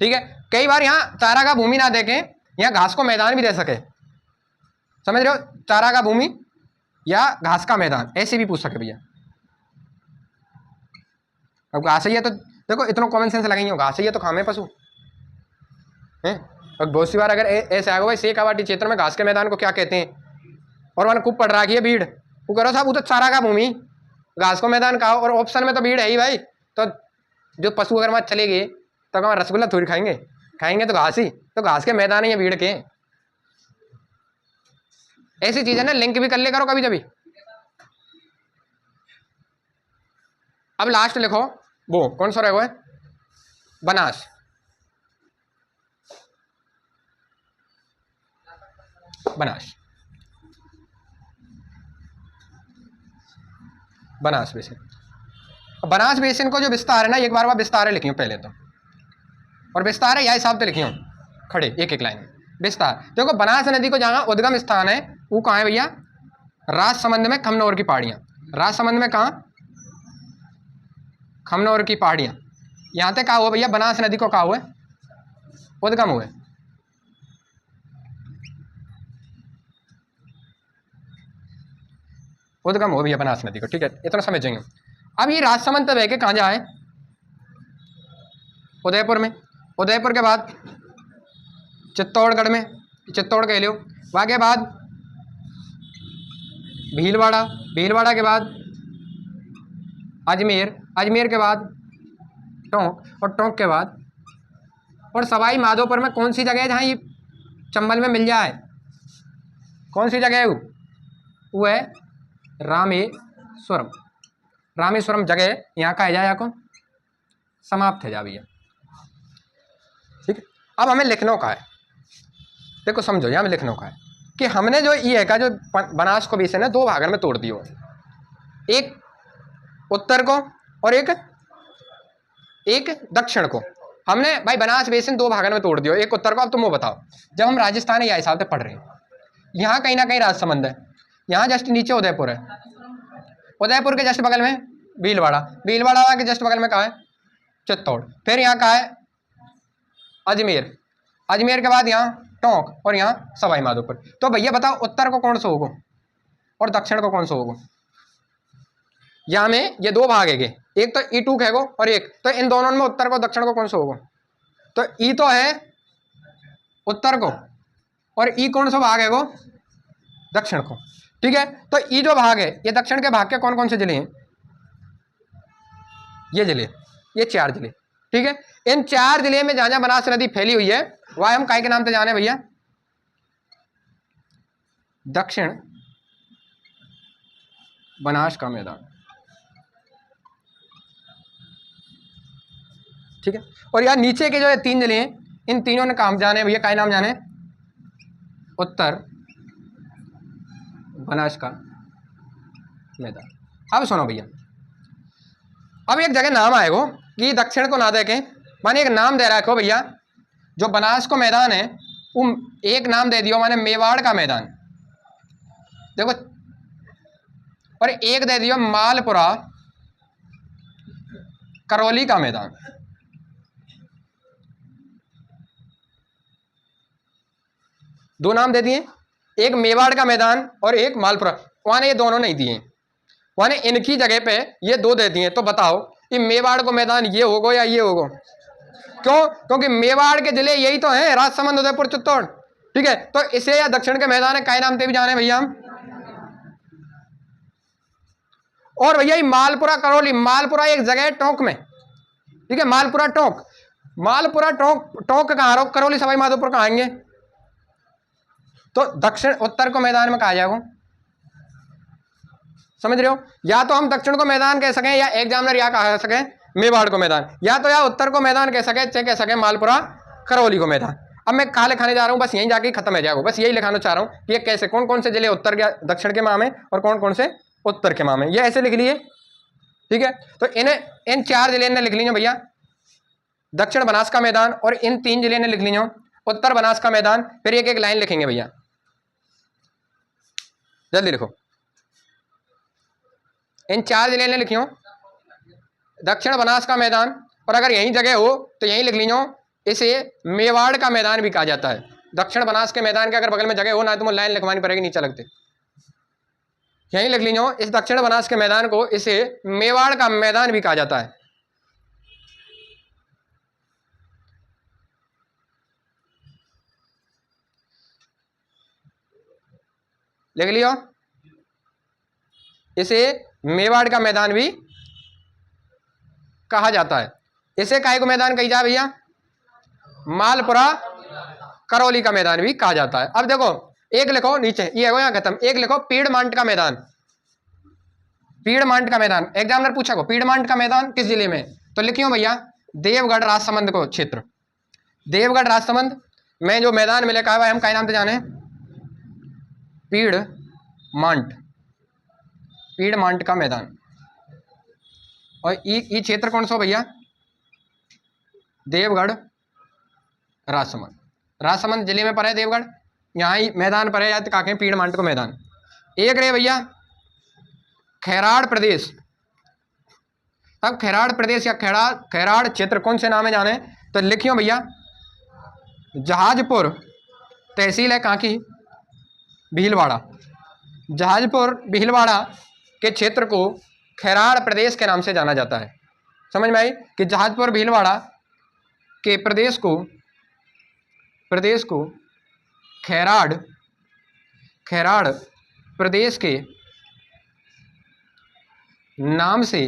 ठीक है। कई बार यहाँ चारागाह भूमि ना देखें, यहाँ घास को मैदान भी दे सके, समझ रहे हो, चारागाह भूमि या घास का मैदान ऐसे भी पूछ सके भैया। अब घास ही है तो देखो इतना कॉमन सेंस लगेंगे, घास ही है तो खामे पशु हैं। और बहुत सी बार अगर ऐसे आगे भाई शेखावाटी क्षेत्र में घास के मैदान को क्या कहते हैं, और वहाँ खूब पढ़ रखी है भीड़, वो करो साहब वो तो चारागाह भूमि, घास को मैदान कहा, और ऑप्शन में तो भीड़ है ही भाई। तो जो पशु अगर वहाँ चले गए तो वहाँ रसगुल्ला थोड़ी खाएंगे, खाएंगे तो घास ही, तो घास के मैदान ही है भीड़ के। ऐसी चीज है ना, लिंक भी कर ले करो कभी कभी। अब लास्ट लिखो वो कौन सा रहेगा, बनास, बनास, बनास बेसिन। बनास बेसिन को जो विस्तार है ना, एक बार विस्तार है लिखियो पहले तो, और विस्तार है यह हिसाब से लिखियो खड़े एक एक लाइन में विस्तार। देखो बनास नदी को जहाँ उद्गम स्थान है वो कहाँ है भैया, राजसमंद में खमनौर की पहाड़ियाँ, राजसमंद में कहाँ, खमनौर की पहाड़ियाँ, यहाँ तक कहा हुआ भैया बनास नदी को कहा हुआ है उद्गम हुए। उद्गम हो भैया बनास नदी को, ठीक है, इतना समझ जाएंगे। अब ये राजसमंद बह के कहाँ जाए, उदयपुर में, उदयपुर के बाद चित्तौड़गढ़ में, चित्तौड़ कह लो, वहाँ के बाद भीलवाड़ा, भीलवाड़ा के बाद अजमेर, अजमेर के बाद टोंक, और टोंक के बाद, और सवाई माधोपुर में कौन सी जगह है जहाँ ये चंबल में मिल जाए, कौन सी जगह है वो है रामेश्वरम, रामेश्वरम जगह यहाँ का है जाए को समाप्त है जा भैया, ठीक है। अब हमें लखनऊ का है, देखो समझो यहाँ में लखनऊ का है कि हमने जो ये है का जो बनास को बेसिन है दो भागों में तोड़ दियो, एक उत्तर को और एक दक्षिण को। हमने भाई बनास बेसिन दो भागों में तोड़ दियो, एक उत्तर को। अब तुम वो बताओ, जब हम राजस्थान या हिसाब से पढ़ रहे हैं, यहाँ कहीं ना कहीं राजसमंद है, यहाँ जस्ट नीचे उदयपुर है, उदयपुर के जस्ट बगल में भीलवाड़ा, भीलवाड़ा के जस्ट बगल में कहाँ है चित्तौड़, फिर यहाँ कहाँ है अजमेर, अजमेर के बाद यहाँ टोंक, और यहाँ सवाई माधोपुर। तो भैया बताओ उत्तर को कौन सा होगा और दक्षिण को कौन सा होगा। यहाँ में ये दो भाग है, एक तो ई2 है और एक तो, इन दोनों में उत्तर को दक्षिण को कौन सा होगा, तो ई तो है उत्तर को और ई कौन सा भाग है वो दक्षिण को, ठीक है। तो ई जो भाग है ये दक्षिण के भाग के कौन कौन से जिले हैं, ये जिले, ये चार जिले, ठीक है। इन चार जिले में जहां जहां बनास नदी फैली हुई है वह हम काय के नाम से जाने भैया, दक्षिण बनास का मैदान, ठीक है। और यार नीचे के जो है तीन जिले हैं, इन तीनों ने काम जाने भैया, काय नाम जाने, उत्तर बनास का मैदान। अब सुनो भैया, अब एक जगह नाम आएगा कि दक्षिण को ना देके, माने एक नाम दे रखो भैया, जो बनास को मैदान है वो एक नाम दे दियो माने मेवाड़ का मैदान, देखो, और एक दे दियो मालपुरा करौली का मैदान, दो नाम दे दिए, एक मेवाड़ का मैदान और एक मालपुरा। वहां ने ये दोनों नहीं दिए, वहां ने इनकी जगह पे ये दो दे दिए। तो बताओ कि मेवाड़ को मैदान ये होगा या ये होगा? क्यों? क्योंकि मेवाड़ के जिले यही तो हैं, राजसमंद, उदयपुर, चित्तौड़। ठीक है, तो इसे या दक्षिण के मैदान है, क्या नाम से भी जाने भैया हम। और भैया मालपुरा करौली, मालपुरा एक जगह है टोंक में। ठीक है, मालपुरा टोंक, मालपुरा टोंक, टोंक कहां, करौली सवाई माधोपुर कहां आएंगे? तो दक्षिण उत्तर को मैदान में कहा जाएगा, समझ रहे हो? या तो हम दक्षिण को मैदान कह सकें, या एग्जामिनर या कह सके मेवाड़ को मैदान, या तो या उत्तर को मैदान कह सके, चाहे कह सके मालपुरा करौली को मैदान। अब मैं कहा लिखाने जा रहा हूं, बस यहीं जाके खत्म हो जाएगा। बस यही लिखाना चाह रहा हूं कि ये कैसे, कौन कौन से जिले उत्तर के दक्षिण के माह में और कौन कौन से उत्तर के माह में, ये ऐसे लिख लिए। ठीक है, तो इन्हें इन 4 जिले ने लिख लीजिए भैया, दक्षिण बनास का मैदान, और इन 3 जिले ने लिख लीजिए उत्तर बनास का मैदान। फिर एक एक लाइन लिखेंगे भैया, जल्दी लिखो। इन 4 जिले ने लिखियो दक्षिण बनास का मैदान, और अगर यही जगह हो तो यही लिख लीजिए, इसे मेवाड़ का मैदान भी कहा जाता है। दक्षिण बनास के मैदान के अगर बगल में जगह हो ना, तो लाइन लिखवानी पड़ेगी, नीचे लगते, यही लिख लीजिए, इस दक्षिण बनास के मैदान को इसे मेवाड़ का मैदान भी कहा जाता है। लिख लियो, इसे मेवाड़ का मैदान भी कहा जाता है। इसे काहे को मैदान कही जाए भैया? मालपुरा करौली का मैदान भी कहा जाता है। अब देखो एक लिखो नीचे, ये हो यहाँ खत्म, एक लिखो पीड़मांट का मैदान। पीड़मांट का मैदान एग्जामिनर पूछा को, पीड़मांट का मैदान किस जिले में? तो लिखियो भैया देवगढ़ राजसमंद को क्षेत्र, देवगढ़ राजसमंद में जो मैदान मिले का है हम क्या नाम से जाने? पीड़मांट, पीड़मांट का मैदान। और ये क्षेत्र कौन सा भैया? देवगढ़ राजसमंद, राजसमंद जिले में पड़ा है देवगढ़, यहाँ ही मैदान पड़े या काके पीड़मांट को मैदान। एक रहे भैया खैराड़ प्रदेश। अब खैराड़ प्रदेश या खैराड़ क्षेत्र कौन से नाम है जाने? तो लिखियो भैया जहाजपुर तहसील है कहाँ की? भीलवाड़ा। जहाजपुर भीलवाड़ा के क्षेत्र को खैराड़ प्रदेश के नाम से जाना जाता है। समझ में आई कि जहाजपुर भीलवाड़ा के प्रदेश को खैराड़ प्रदेश के नाम से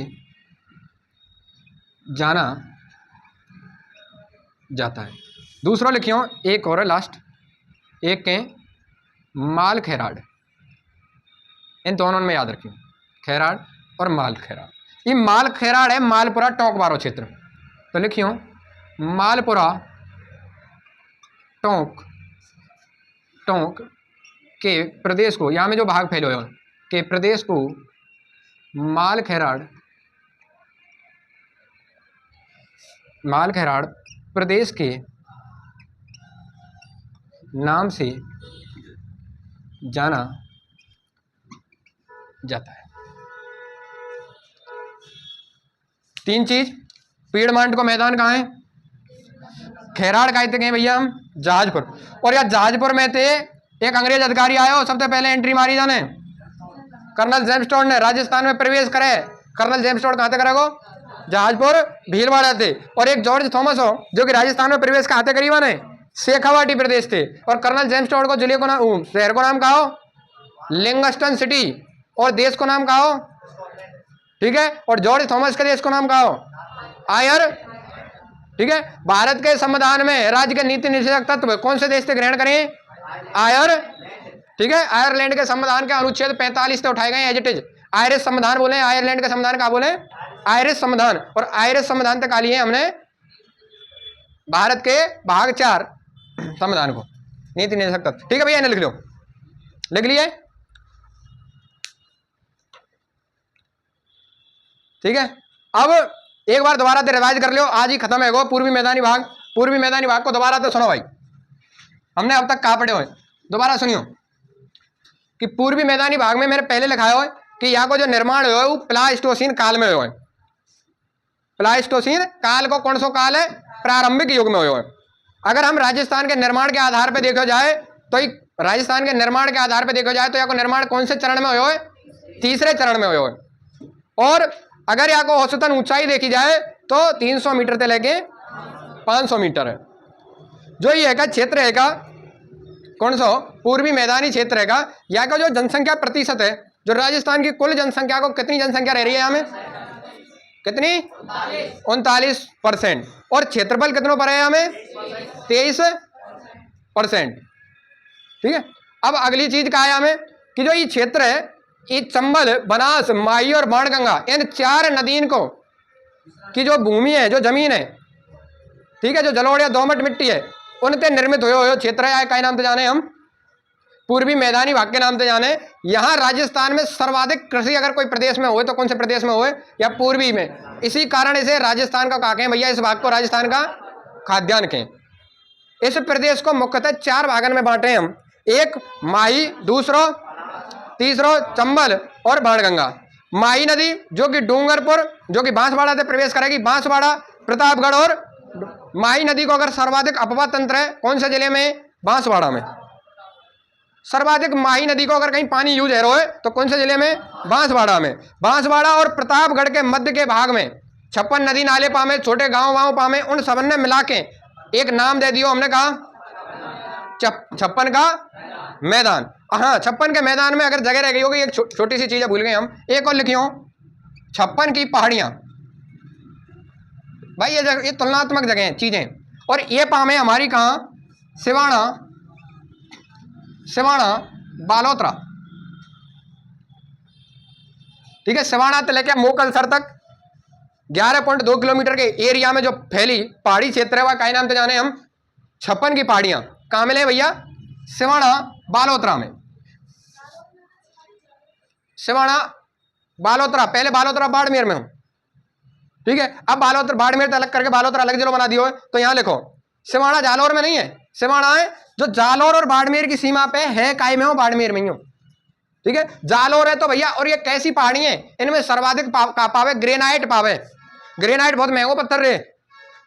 जाना जाता है। दूसरा लिखियो, एक और लास्ट, एक के माल खैराड़, इन दोनों में याद रखियो, खैराड़ और माल खैराड़। ये माल खैराड़ है मालपुरा टोंक बारो क्षेत्र, तो लिखियो मालपुरा टोंक के प्रदेश को, यहाँ में जो भाग फैले हुए के प्रदेश को माल खैराड़ प्रदेश के नाम से जाना जाता है। 3 चीज, पीड़मांट को मैदान कहाँ है? खैराड़ का हैं भैया हम जहाजपुर। और यार जहाजपुर में थे एक अंग्रेज अधिकारी आयो, सबसे पहले एंट्री मारी जाने कर्नल जेम्स टोड ने, राजस्थान में प्रवेश करे। कर्नल जेम्स टोड कहाँ से करेगो? जहाजपुर भीलवाड़ा थे। और एक जॉर्ज थॉमस हो जो कि राजस्थान में प्रवेश कहाँ थे करीबन है? शेखावाटी प्रदेश थे। और कर्नल जेम्स टोड को जिले को नाम, शहर को नाम कहा हो लिंगस्टन सिटी, और देश को नाम कहा हो, ठीक है, और जॉर्ज थॉमस के देश को नाम कहा हो आयर। ठीक है, भारत के संविधान में राज्य के नीति निषेधक तत्व कौन से देश से ग्रहण करें? आयर। ठीक है, आयरलैंड के संविधान के अनुच्छेद 45 से उठाए गए एज इट इज। आयरिश संविधान बोले, आयरलैंड का संविधान का बोले आयरिश संविधान। और आयरिश संविधान तक लिए हमने भारत के भाग 4 संविधान को, नीति निषेधक तत्व। ठीक है भैया, इन्हें लिख लो, लिख लिए? ठीक है, अब एक बार दोबारा से रिवाइज कर लो, आज ही खत्म है वो पूर्वी मैदानी भाग। पूर्वी मैदानी भाग को दोबारा तो सुनो भाई, हमने अब तक कहाँ पढ़े हुए, दोबारा सुनियो कि पूर्वी मैदानी भाग में मैंने पहले लिखाया हो कि यहाँ को जो निर्माण हुआ है वो प्लाइस्टोसीन काल में हुआ है। प्लाइस्टोसीन काल को कौन सा काल है? प्रारंभिक युग में हुआ है। अगर हम राजस्थान के निर्माण के आधार पर देखा जाए तो राजस्थान के निर्माण के आधार पर देखा जाए तो यहाँ को निर्माण कौन से चरण में हुआ है? तीसरे चरण में हुआ है। और अगर यहाँ को औसतन ऊंचाई देखी जाए तो 300 मीटर से लेके 500 मीटर है। जो ये का क्षेत्र है का कौन सा पूर्वी मैदानी क्षेत्र है का, यहाँ का जो जनसंख्या प्रतिशत है, जो राजस्थान की कुल जनसंख्या को कितनी जनसंख्या रह रही है यहाँ में? कितनी? 39%। और क्षेत्रफल कितनों पर है यहाँ में? 23%। ठीक है। अब अगली चीज क्या है यहाँ में कि जो ये क्षेत्र है, ये चंबल, बनास, माही और बाणगंगा, इन 4 नदियों को की जो भूमि है, जो जमीन है, ठीक है, जो जलोढ़ या दोमट मिट्टी है, उनसे निर्मित हुए क्षेत्र है। क्या नाम से जाने हम? पूर्वी मैदानी भाग के नाम से जाने। यहाँ राजस्थान में सर्वाधिक कृषि अगर कोई प्रदेश में हो तो कौन से प्रदेश में हो? या पूर्वी में। इसी कारण इसे राजस्थान का कहा भैया, इस भाग को राजस्थान का खाद्यान्न कहें। इस प्रदेश को मुख्यतः 4 भागों में बांटे हम, एक माही, दूसरा, तीसरा चंबल और बाणगंगा। माही नदी जो कि डूंगरपुर, जो कि बांसवाड़ा से प्रवेश करेगी, बांसवाड़ा, प्रतापगढ़ और माही नदी को अगर सर्वाधिक अपवा तंत्र है कौन से जिले में? बांसवाड़ा में। सर्वाधिक माही नदी को अगर कहीं पानी यूज है रोए तो कौन से जिले में? बांसवाड़ा में। बांसवाड़ा और प्रतापगढ़ के मध्य के भाग में 56 नदी नाले पामे, छोटे गांव वाँव पामे, उन सब ने मिला के एक नाम दे दियो हमने कहा 56 का मैदान। हाँ, 56 के मैदान में अगर जगह रह गई होगी, एक छोटी सी चीज भूल गए हम, एक और लिखियो 56 की पहाड़ियां। भाई ये तुलनात्मक जगह हैं, चीजें। और ये पामे हमारी कहाँ? सिवाना बालोतरा। ठीक है, सिवाना से लेकर मोकलसर तक 11.2 किलोमीटर के एरिया में जो फैली पहाड़ी क्षेत्र है वह क्या नाम से जाने हम? 56 की पहाड़ियां। कहाँ मिले भैया? सिवाना बालोतरा में। सिवाना बालोतरा, पहले बालोतरा बाड़मेर में हूं। ठीक है, अब बालोतरा बाड़मेर अलग करके बालोतरा अलग जिला बना दियो है। तो यहां लिखो सिवाना जालौर में नहीं है, सिवाना है जो जालौर और बाड़मेर की सीमा पे है। काय में हो? बाड़मेर में ही हो। ठीक है, जालौर है तो भैया। और ये कैसी पहाड़ी है? इनमें सर्वाधिक पावे ग्रेनाइट पावे। ग्रेनाइट बहुत महंगो पत्थर रे,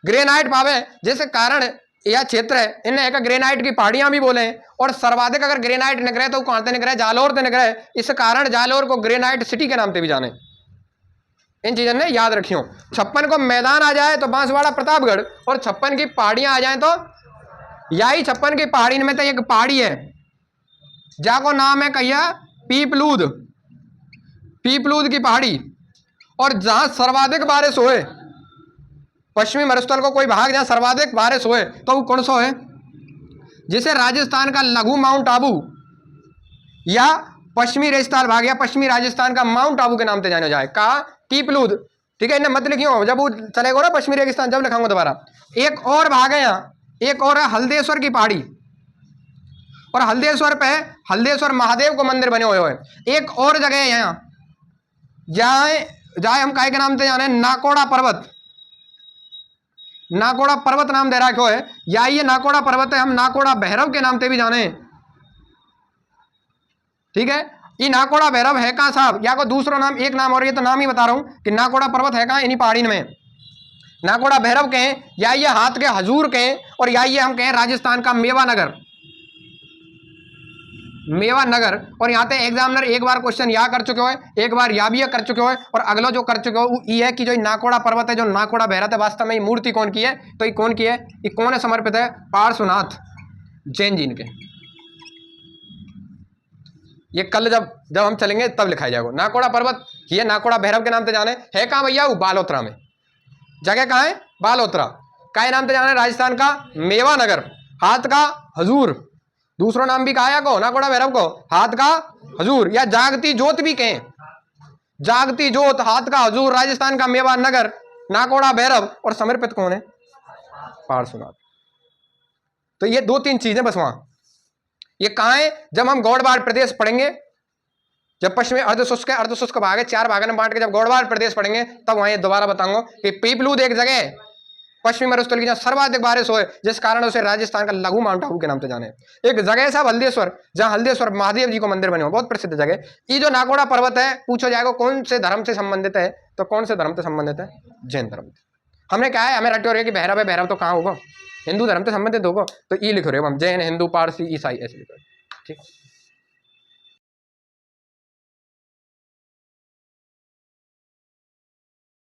ग्रेनाइट पावे, जिस कारण यह क्षेत्र है इन्हें एक ग्रेनाइट की पहाड़ियां भी बोले। और सर्वाधिक अगर ग्रेनाइट निकले तो कहां से निकले? जालौर से निकले। इस कारण जालौर को ग्रेनाइट सिटी के नाम से भी जाने। इन चीजों ने याद रखियो। 56 को मैदान आ जाए तो बांसवाड़ा प्रतापगढ़, और 56 की पहाड़ियां आ जाए तो यही 56 की पहाड़ी में तो एक पहाड़ी है जाको नाम है कहिया पीपलूद, पीपलूद की पहाड़ी। और जहां सर्वाधिक बारिश होए, पश्चिमी मरुस्थल को कोई भाग जहां सर्वाधिक बारिश होए तो वो कौन सा है? जिसे राजस्थान का लघु माउंट आबू या पश्चिमी रेगिस्तान भाग या पश्चिमी राजस्थान का माउंट आबू के नाम से जाना जाए, कहा पीपलूद। ठीक है, इन्हें मत लिखियो, जब वो चलेगा ना पश्चिमी रेगिस्तान जब लिखाऊंगा दोबारा। एक और भाग है यहाँ, एक और है हल्देश्वर की पहाड़ी। और हल्देश्वर पे हल्देश्वर महादेव को मंदिर बने हुए हैं। एक और जगह है यहाँ जहाँ हम काय के नाम से जाने? नाकोड़ा पर्वत। नाकोड़ा पर्वत नाम दे रखा है, या ये नाकोड़ा पर्वत है, हम नाकोड़ा भैरव के नाम से भी जाने। ठीक है, ये नाकोड़ा भैरव है कहाँ साहब? या को दूसरा नाम, एक नाम और, ये तो नाम ही बता रहा हूं कि नाकोड़ा पर्वत है कहाँ? इन्हीं पहाड़ी में। नाकोड़ा भैरव कहें, या ये हाथ के हजूर कहें, और या ये हम कहें राजस्थान का मेवा नगर, मेवा नगर। और यहाँ पे एग्जामिनर एक बार क्वेश्चन या कर चुके हो, एक बार या भी कर चुके हो, और अगला जो कर चुके हो वो ये है कि जो नाकोड़ा पर्वत है, जो नाकोड़ा भैरव है, वास्तव में ये मूर्ति कौन की है? तो ये कौन की है? ये कौन है समर्पित है? पार्श्वनाथ जैन जी के। ये कल जब हम चलेंगे तब लिखाया जाएगा। नाकोड़ा पर्वत ये नाकोड़ा भैरव के नाम से जाने है कहाँ भैया? वो बालोतरा में। जगह कहाँ है? बालोतरा। क्या नाम से जाने? राजस्थान का मेवा नगर, हाथ का हजूर। दूसरा नाम भी कहा है को नाकोड़ा भैरव को, हाथ का हजूर, या जागती जोत भी कहें। जागती जोत, हाथ का हजूर, राजस्थान का मेवा नगर, नाकोड़ा भैरव। और समर्पित कौन है? पार्श्वनाथ। तो ये 2-3 चीजें बस। वहां ये कहाँ है? जब हम गौड़वाड़ प्रदेश पढ़ेंगे, जब पश्चिमी अर्धशुष्क भाग है, 4 भागों में बांट के जब गौड़वाड़ प्रदेश पढ़ेंगे तब वहां ये दोबारा बताऊंगा कि पीपलूद एक जगह है पश्चिमी मरुस्थल की जहाँ सर्वाधिक बारिश होए, जिस कारण उसे राजस्थान का लघु माउंट आबू के नाम से जाने। एक जगह है साहब हल्देश्वर, जहाँ हल्देश्वर महादेव जी को मंदिर बने हो, बहुत प्रसिद्ध जगह। ये जो नाकोड़ा पर्वत है, पूछो जाएगा कौन से धर्म से संबंधित है, तो कौन से धर्म से संबंधित है? जैन धर्म। हमने क्या है, हमें रट्टे हो रही है कि भैरव है, भैरव तो कहाँ होगा, हिंदू धर्म से संबंधित होगा, तो ई लिख रहे हो हम, जैन, हिंदू, पारसी, ईसाई, ऐसे लिखो। ठीक।